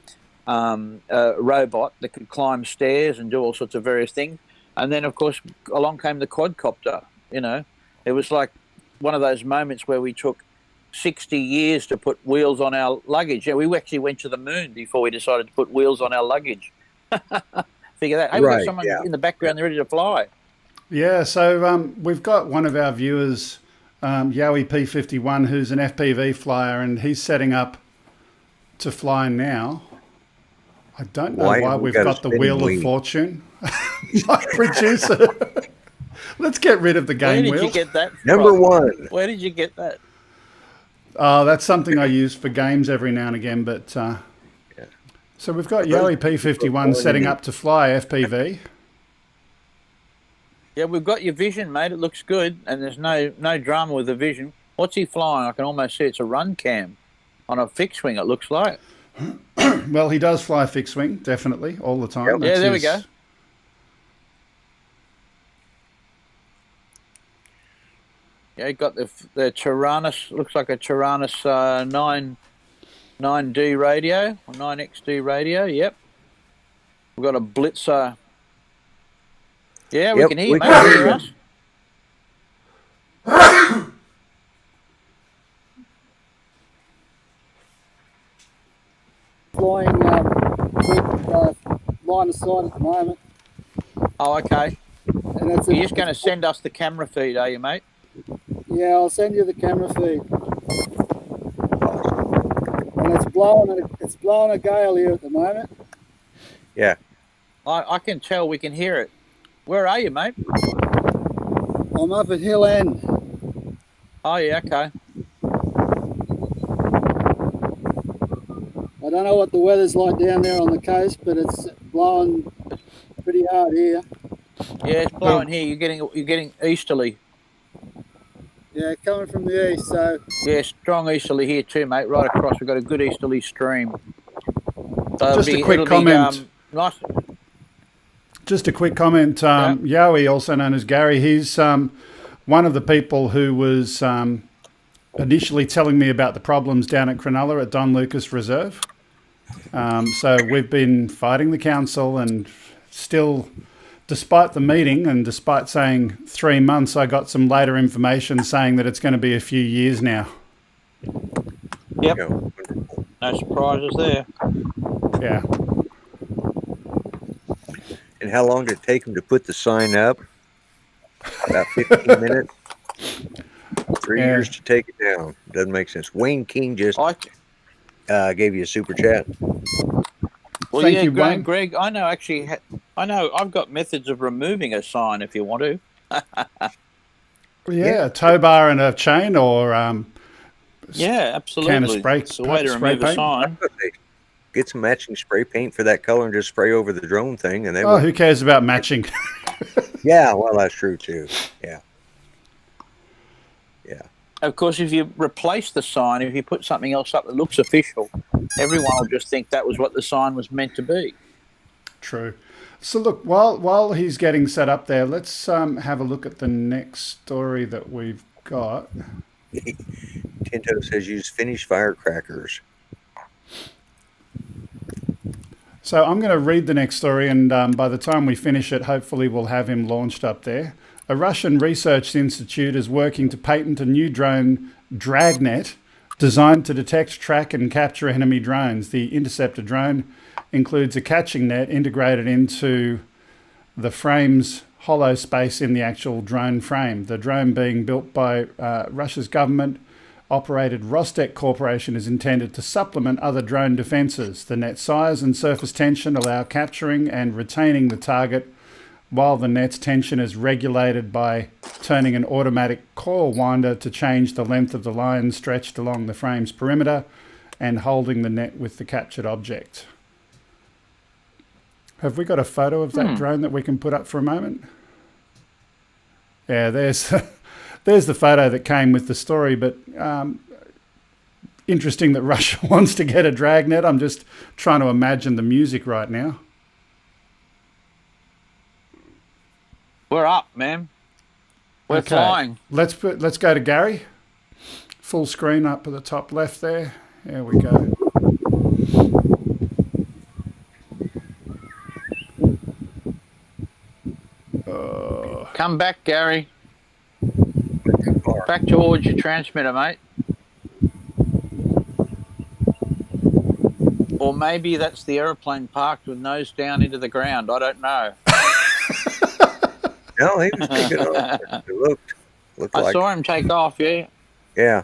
robot that could climb stairs and do all sorts of various things. And then, of course, along came the quadcopter. It was like one of those moments where we took 60 years to put wheels on our luggage. Yeah, we actually went to the moon before we decided to put wheels on our luggage. Figure that. Hey, we've got someone in the background ready to fly. Yeah, so we've got one of our viewers, Yowie P51, who's an FPV flyer, and he's setting up to fly now. I don't know why we've got the Wheel of Fortune. My producer. Let's get rid of the game wheel. Where did you get that from? Number one. Where did you get that? Oh, that's something I use for games every now and again. But so we've got Yowie P51 setting up to fly FPV. Yeah, we've got your vision, mate. It looks good, and there's no drama with the vision. What's he flying? I can almost see it's a run cam on a fixed wing, it looks like. Well, he does fly fixed wing, definitely, all the time. Yep. Yeah, there we go. Yeah, you got the Tyrannus, looks like a Tyrannus 9D radio, or 9XD radio, yep. We've got a Blitzer. Yeah, we can hear you, mate. Can you hear us? Flying line of sight at the moment. Oh, okay. And it's You're just going to send us the camera feed, are you, mate? Yeah, I'll send you the camera feed. And it's blowing a gale here at the moment. Yeah. I can tell, we can hear it. Where are you, mate? I'm up at Hill End. Oh, yeah, okay. I don't know what the weather's like down there on the coast, but it's blowing pretty hard here. Yeah, it's blowing here. You're getting easterly. Yeah, coming from the east, so... Yeah, strong easterly here too, mate. Right across, we've got a good easterly stream. So just a quick comment. Nice. Just a quick comment. Yowie, also known as Gary, he's one of the people who was initially telling me about the problems down at Cronulla at Don Lucas Reserve. So we've been fighting the council, and still, despite the meeting and despite saying 3 months, I got some later information saying that it's going to be a few years now. Yep. No surprises there. Yeah. And how long did it take them to put the sign up? About 15 minutes. 3 years to take it down. Doesn't make sense. Wayne King just gave you a super chat. Well, Thank you, Wayne. Greg, I know I've got methods of removing a sign if you want to. A tow bar and a chain, or yeah, absolutely. Can of spray. It's a way to remove a sign. Get some matching spray paint for that color and just spray over the drone thing, and who cares about matching? Yeah, well, that's true too. Yeah. Of course, if you replace the sign, if you put something else up that looks official, everyone will just think that was what the sign was meant to be. True. So look, while he's getting set up there, let's have a look at the next story that we've got. Tinto says use finished firecrackers. So I'm going to read the next story, and by the time we finish it, hopefully we'll have him launched up there. A Russian research institute is working to patent a new drone, Dragnet, designed to detect, track and capture enemy drones. The interceptor drone includes a catching net integrated into the frame's hollow space in the actual drone frame. The drone being built by Russia's government-operated Rostec Corporation is intended to supplement other drone defences. The net size and surface tension allow capturing and retaining the target, while the net's tension is regulated by turning an automatic coil winder to change the length of the line stretched along the frame's perimeter and holding the net with the captured object. Have we got a photo of that drone that we can put up for a moment? Yeah, there's the photo that came with the story, but interesting that Russia wants to get a Dragnet. I'm just trying to imagine the music right now. We're up, man. We're flying. Let's go to Gary. Full screen up at the top left there. There we go. Come back, Gary. Back towards your transmitter, mate. Or maybe that's the aeroplane parked with nose down into the ground. I don't know. No, he was taking off. It looked I like. saw him take off, yeah. Yeah.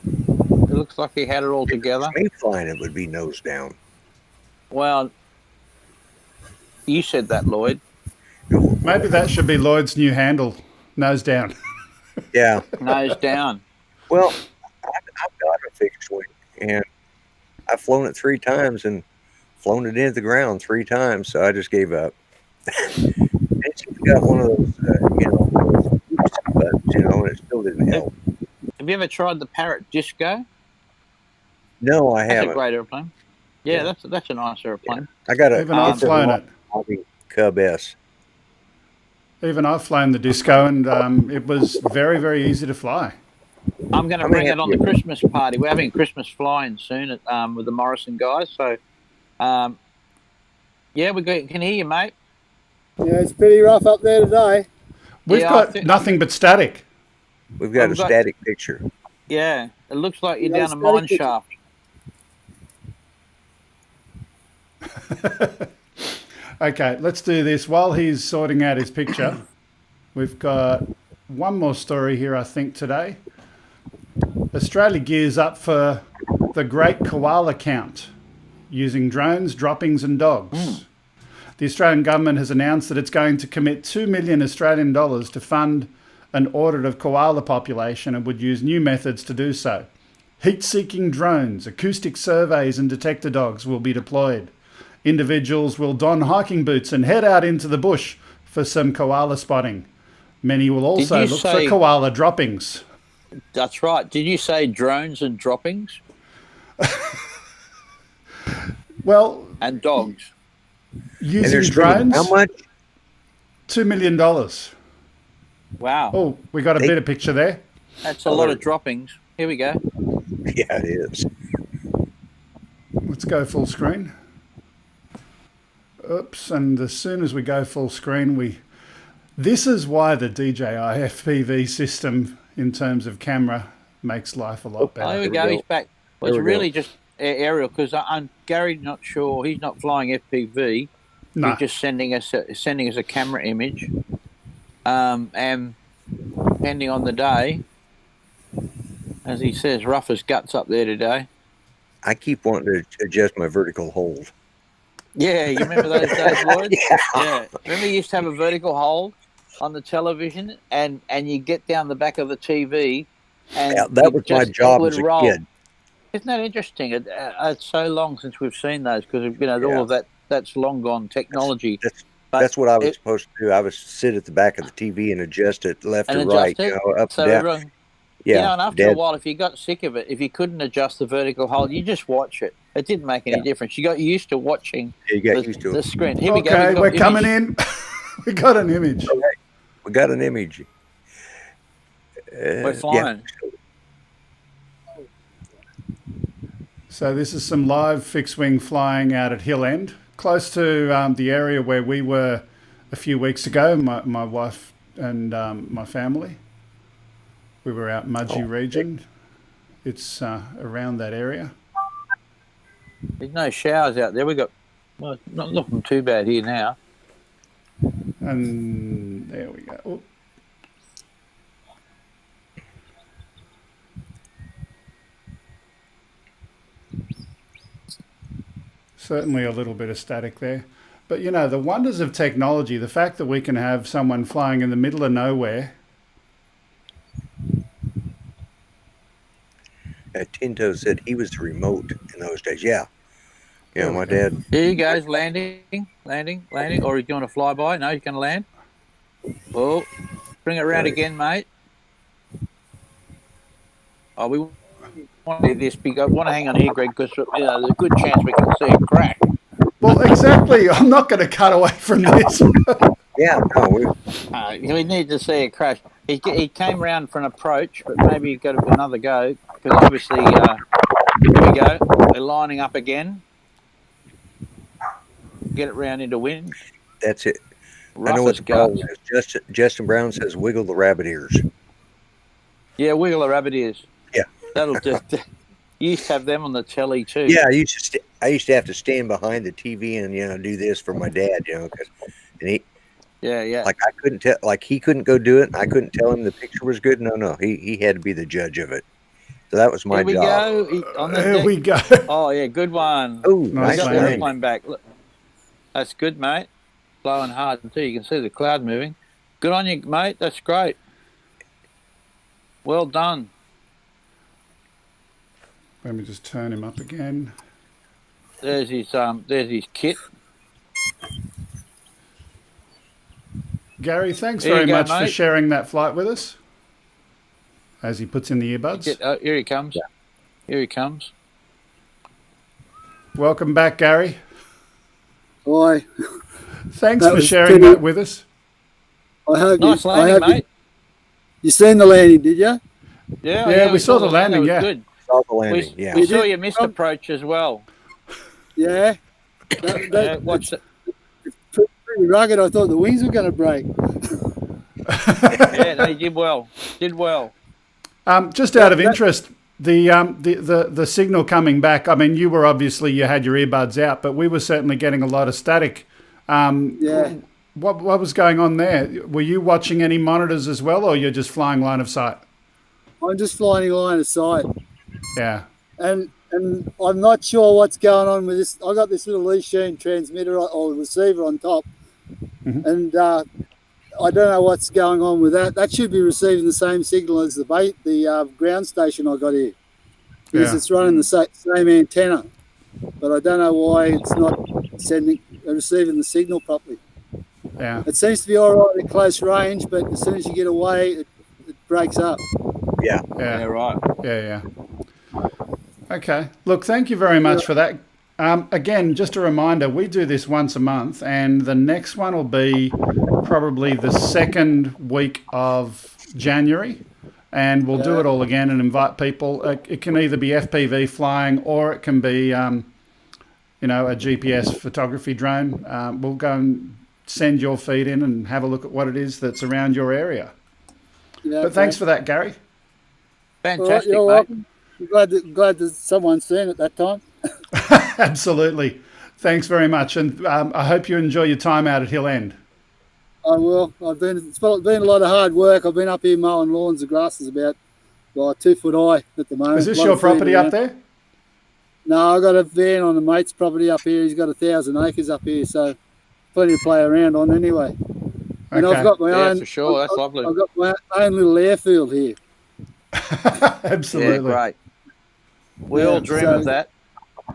It looks like he had it all together. Me flying, it would be nose down. Well, you said that, Lloyd. Maybe that should be Lloyd's new handle, nose down. Yeah. Nose down. Well, I've got a fixed wing, and I've flown it 3 times and flown it into the ground 3 times, so I just gave up. It's got one of those, buttons, and it still didn't help. Have you ever tried the Parrot Disco? No, I haven't. That's a great airplane. Yeah, that's a nice airplane. I got a. Even I've flown it. Cub S. Even I've flown the Disco, and it was very, very easy to fly. I'm going to bring it on the Christmas party. We're having Christmas flying soon at, with the Morrison guys. So, yeah, we can hear you, mate. Yeah, it's pretty rough up there today. We've got nothing but static. We've got a static picture. Yeah, it looks like you're down a mine shaft. Okay, let's do this. While he's sorting out his picture, we've got one more story here, I think, today. Australia gears up for the Great Koala Count using drones, droppings and dogs. The Australian government has announced that it's going to commit 2 million Australian dollars to fund an audit of koala population and would use new methods to do so. Heat-seeking drones, acoustic surveys and detector dogs will be deployed. Individuals will don hiking boots and head out into the bush for some koala spotting. Many will also look for koala droppings. That's right. Did you say drones and droppings? Well... And dogs. Using drones? How much? $2 million. Wow. Oh, we got a bit of picture there. That's a lot of droppings. Here we go. Yeah, it is. Let's go full screen. Oops, and as soon as we go full screen, this is why the DJI FPV system in terms of camera makes life a lot better. Oh, there we go. He's back. Well, it's really just aerial because I'm Gary. Not sure he's not flying FPV. No. He's just sending us a camera image. And depending on the day, as he says, rough as guts up there today. I keep wanting to adjust my vertical hold. Yeah, you remember those days, Lloyd? Yeah. Remember you used to have a vertical hold on the television and you get down the back of the TV and that was my job as a kid. Isn't that interesting? It's so long since we've seen those because all of that's long gone technology. That's what I was supposed to do. I was sit at the back of the TV and adjust it left to right, up and down. Yeah, and after a while, if you got sick of it, if you couldn't adjust the vertical hold, you just watch it. It didn't make any difference. You got used to watching the screen. Here we go. Okay, we're coming in. We got an image. Okay. We got an image. We're flying. So this is some live fixed wing flying out at Hill End, close to the area where we were a few weeks ago, my wife and my family. We were out Mudgee region. It's around that area. There's no showers out there. We got, well, not looking too bad here now. And there we go. Oh. Certainly a little bit of static there. But, you know, the wonders of technology, the fact that we can have someone flying in the middle of nowhere. Tinto said he was the remote in those days. Yeah. Yeah, my dad. Here he goes, landing. Or he's going to fly by. No, he's going to land. Oh, bring it around again, mate. Oh, we want to do this because I want to hang on here, Greg, because there's a good chance we can see it crash. Well, exactly. I'm not going to cut away from this. Yeah, no, we need to see it crash. He came round for an approach, but maybe he's got another go because obviously, here we go. They're lining up again. Get it round into wind. That's it. I know what the problem is. Justin Brown says, "Wiggle the rabbit ears." Yeah, wiggle the rabbit ears. Yeah, that'll just. You used to have them on the telly too. Yeah, I used to have to stand behind the TV and do this for my dad, and he. Yeah. Like I couldn't tell, like he couldn't go do it. And I couldn't tell him the picture was good. No, he had to be the judge of it. So that was my job. There we go. Oh yeah, good one. Oh, nice got the airplane back. Look, that's good, mate. Blowing hard too. You can see the cloud moving. Good on you, mate. That's great. Well done. Let me just turn him up again. There's his kit. Gary, thanks very much for sharing that flight with us. As he puts in the earbuds. Here he comes. Yeah. Here he comes. Welcome back, Gary. Hi. Thanks for sharing that with us. Nice landing, mate. You seen the landing, did you? Yeah, we saw the landing. Yeah. Good. We saw your missed approach as well. Yeah. Watch it. It's pretty rugged. I thought the wings were going to break. Yeah, they did well. Just out of interest, the signal coming back. I mean, you had your earbuds out, but we were certainly getting a lot of static. Yeah. What was going on there? Were you watching any monitors as well, or you're just flying line of sight? I'm just flying line of sight. Yeah. And I'm not sure what's going on with this. I got this little Lee-Sheen transmitter or receiver on top, and I don't know what's going on with that. That should be receiving the same signal as the ground station I got here, because it's running the same antenna. But I don't know why it's not receiving the signal properly. Yeah. It seems to be all right at close range, but as soon as you get away, it breaks up. Yeah. Yeah. Right. Yeah. Okay. Look, thank you very much for that. Again, just a reminder, we do this once a month, and the next one will be probably the second week of January, and we'll do it all again and invite people. It can either be FPV flying, or it can be, a GPS photography drone. We'll go and send your feed in and have a look at what it is that's around your area. Yeah, but thanks for that, Gary. Fantastic, you're mate. welcome. I'm glad that someone's seen it that time. Absolutely. Thanks very much. And I hope you enjoy your time out at Hill End. I will. It's been a lot of hard work. I've been up here mowing lawns. The grass is about 2 foot high at the moment. Is this your property up there? No, I've got a van on a mate's property up here. He's got 1,000 acres up here, so plenty to play around on anyway. And I've got my own. For sure. That's lovely. I've got my own little airfield here. Absolutely. Yeah, great. We all dream of that.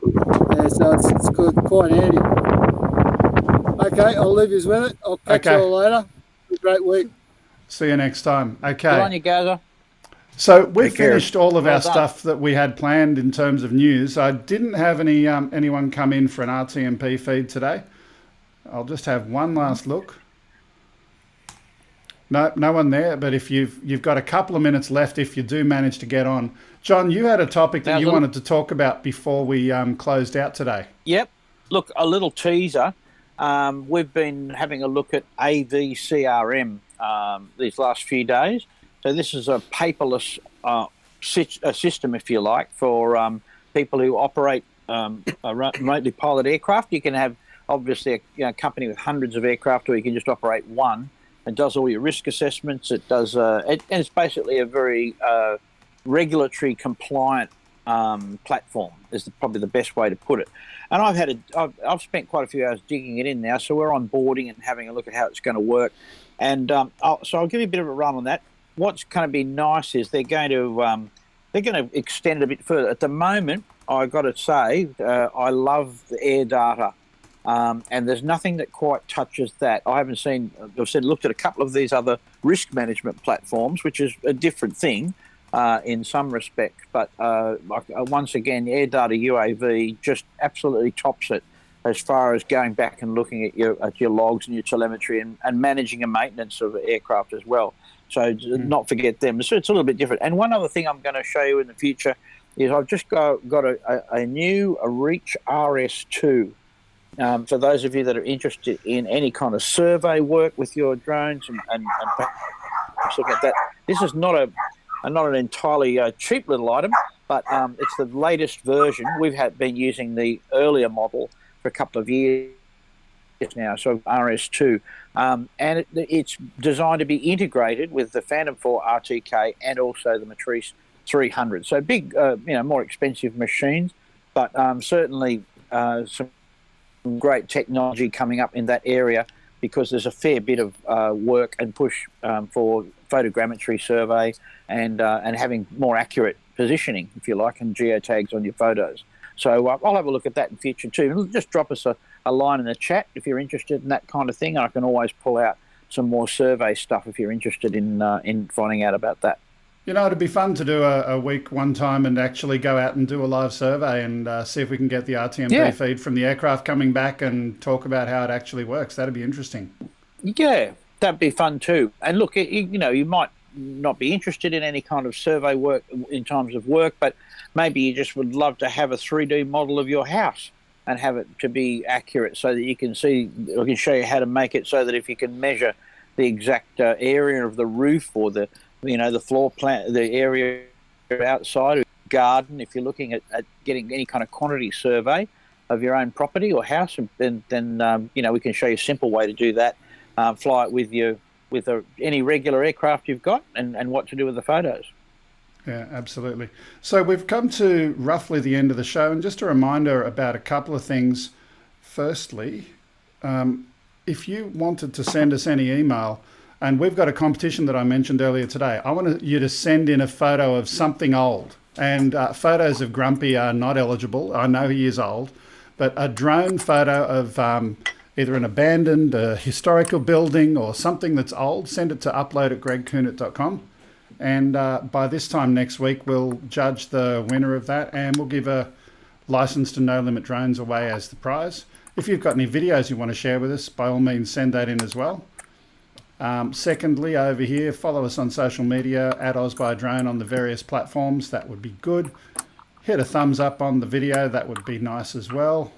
Yeah, so it's quite handy. Okay, I'll leave you with it. I'll catch you all later. Have a great week. See you next time. Okay. Good on you, Gaza. So we've finished all of our stuff that we had planned in terms of news. I didn't have anyone come in for an RTMP feed today. I'll just have one last look. No, no one there. But if you've got a couple of minutes left, if you do manage to get on, John, you had a topic that you wanted to talk about before we closed out today. Yep. Look, a little teaser. We've been having a look at AVCRM these last few days. So this is a paperless system, if you like, for people who operate remotely piloted aircraft. You can have obviously a company with hundreds of aircraft, or you can just operate one. It does all your risk assessments. It does, and it's basically a very regulatory compliant platform. Is probably the best way to put it. And I've spent quite a few hours digging it in now, so we're onboarding and having a look at how it's going to work. And so I'll give you a bit of a run on that. What's going to be nice is they're going to extend it a bit further. At the moment, I got to say, I love the air data. And there's nothing that quite touches that. I haven't seen, looked at a couple of these other risk management platforms, which is a different thing in some respect. But once again, air data UAV just absolutely tops it as far as going back and looking at your logs and your telemetry and managing a maintenance of aircraft as well. So not forget them. So it's a little bit different. And one other thing I'm going to show you in the future is I've just got a new Reach RS2. For those of you that are interested in any kind of survey work with your drones and perhaps look at that, this is not an entirely cheap little item, but it's the latest version. We've been using the earlier model for a couple of years now, so RS2, and it's designed to be integrated with the Phantom 4 RTK and also the Matrice 300. So big, more expensive machines, but certainly some great technology coming up in that area, because there's a fair bit of work and push for photogrammetry survey and having more accurate positioning, if you like, and geotags on your photos. So I'll have a look at that in future too. Just drop us a line in the chat if you're interested in that kind of thing. I can always pull out some more survey stuff if you're interested in finding out about that. You know, it'd be fun to do a week one time and actually go out and do a live survey and see if we can get the RTMP feed from the aircraft coming back and talk about how it actually works. That'd be interesting. Yeah, that'd be fun too. And look, you might not be interested in any kind of survey work in terms of work, but maybe you just would love to have a 3D model of your house and have it to be accurate so that you can see, I can show you how to make it so that if you can measure the exact area of the roof or the floor plan, the area outside, or garden, if you're looking at getting any kind of quantity survey of your own property or house, then we can show you a simple way to do that. Fly it with any regular aircraft you've got, and what to do with the photos. Yeah, absolutely. So we've come to roughly the end of the show, and just a reminder about a couple of things. Firstly, if you wanted to send us any email, and we've got a competition that I mentioned earlier today, I want you to send in a photo of something old. And photos of Grumpy are not eligible. I know he is old, but a drone photo of either an abandoned historical building or something that's old, send it to upload@gregkuhnert.com. And by this time next week, we'll judge the winner of that, and we'll give a license to NoLimitDronez away as the prize. If you've got any videos you want to share with us, by all means, send that in as well. Secondly, over here, follow us on social media at OzByDrone on the various platforms. That would be good. Hit a thumbs up on the video. That would be nice as well.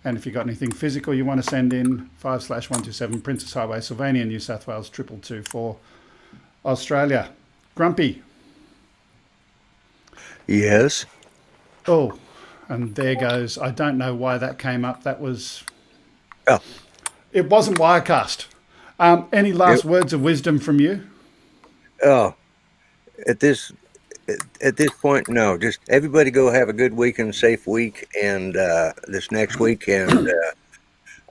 And if you've got anything physical you want to send in, 5/127 Princess Highway, Sylvania, New South Wales, 2224, Australia. Grumpy. Yes. Oh, and there goes. I don't know why that came up. That was... Oh. It wasn't Wirecast. Any last words of wisdom from you? Oh, at this point, no. Just everybody go have a good week and safe week, and this next week. And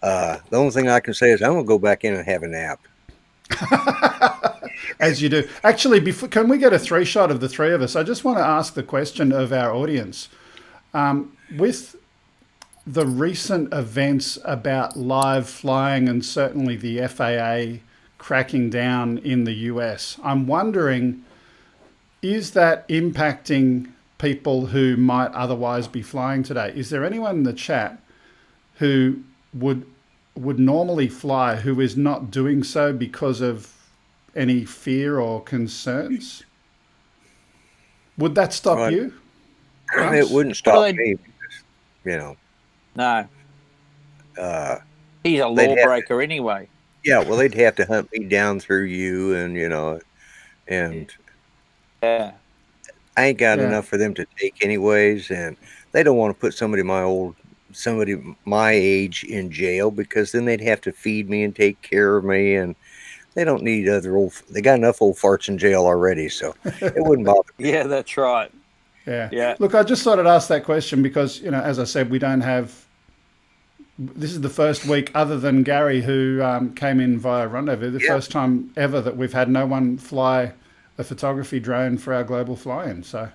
the only thing I can say is I'm gonna go back in and have a nap. As you do. Actually, can we get a 3-shot of the three of us? I just want to ask the question of our audience. With the recent events about live flying and certainly the FAA cracking down in the US, I'm wondering, is that impacting people who might otherwise be flying today? Is there anyone in the chat who would normally fly who is not doing so because of any fear or concerns? Would that stop you? It wouldn't stop me because, No. Uh, He's a lawbreaker anyway. Yeah, well, they'd have to hunt me down through you, and and yeah, I ain't got enough for them to take anyways, and they don't want to put somebody my age in jail because then they'd have to feed me and take care of me, and they don't need they got enough old farts in jail already, so it wouldn't bother me. Yeah, that's right. Yeah. Look, I just thought I'd ask that question because, as I said, we don't have. This is the first week, other than Gary, who came in via Rendezvous, first time ever that we've had no one fly a photography drone for our global fly-in. So,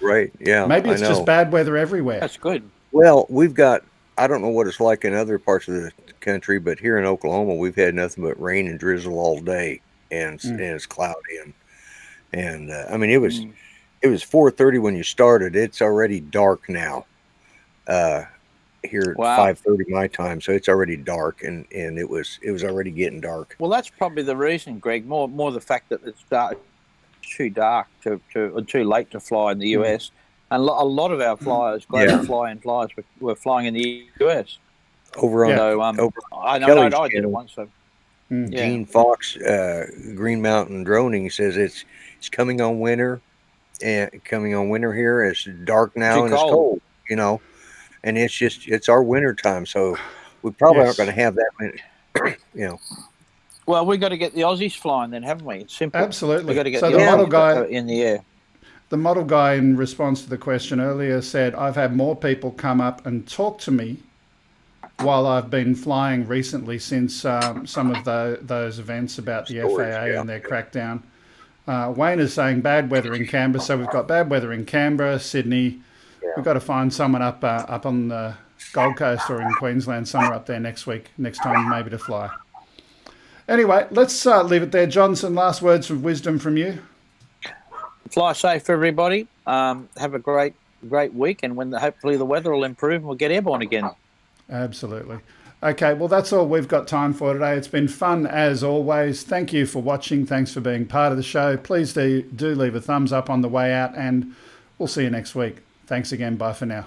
right, yeah, maybe it's just bad weather everywhere. That's good. Well, we've got. I don't know what it's like in other parts of the country, but here in Oklahoma, we've had nothing but rain and drizzle all day, and it's cloudy, and I mean it was 4:30 when you started. It's already dark now. Here at 5:30 my time, so it's already dark, and it was already getting dark. Well, that's probably the reason, Greg. More the fact that it's too dark or too late to fly in the US, and a lot of our flyers, global fly-in flyers, were flying in the US. Over on I did it once. So Gene Fox, Green Mountain Droning, says it's coming on winter, and coming on winter here. It's dark now and it's cold, and it's our winter time, so we probably aren't going to have that many, Well, we've got to get the Aussies flying then, haven't we? It's simple. Absolutely. We've got to get the model guy in the air. The model guy, in response to the question earlier, said, I've had more people come up and talk to me while I've been flying recently since some of those events about the FAA and their crackdown. Wayne is saying bad weather in Canberra, so we've got bad weather in Canberra, Sydney. We've got to find someone up on the Gold Coast or in Queensland, somewhere up there next time maybe to fly. Anyway, let's leave it there. John, some last words of wisdom from you. Fly safe, everybody. Have a great week, and when hopefully the weather will improve and we'll get airborne again. Absolutely. Okay, well, that's all we've got time for today. It's been fun as always. Thank you for watching. Thanks for being part of the show. Please do leave a thumbs up on the way out, and we'll see you next week. Thanks again. Bye for now.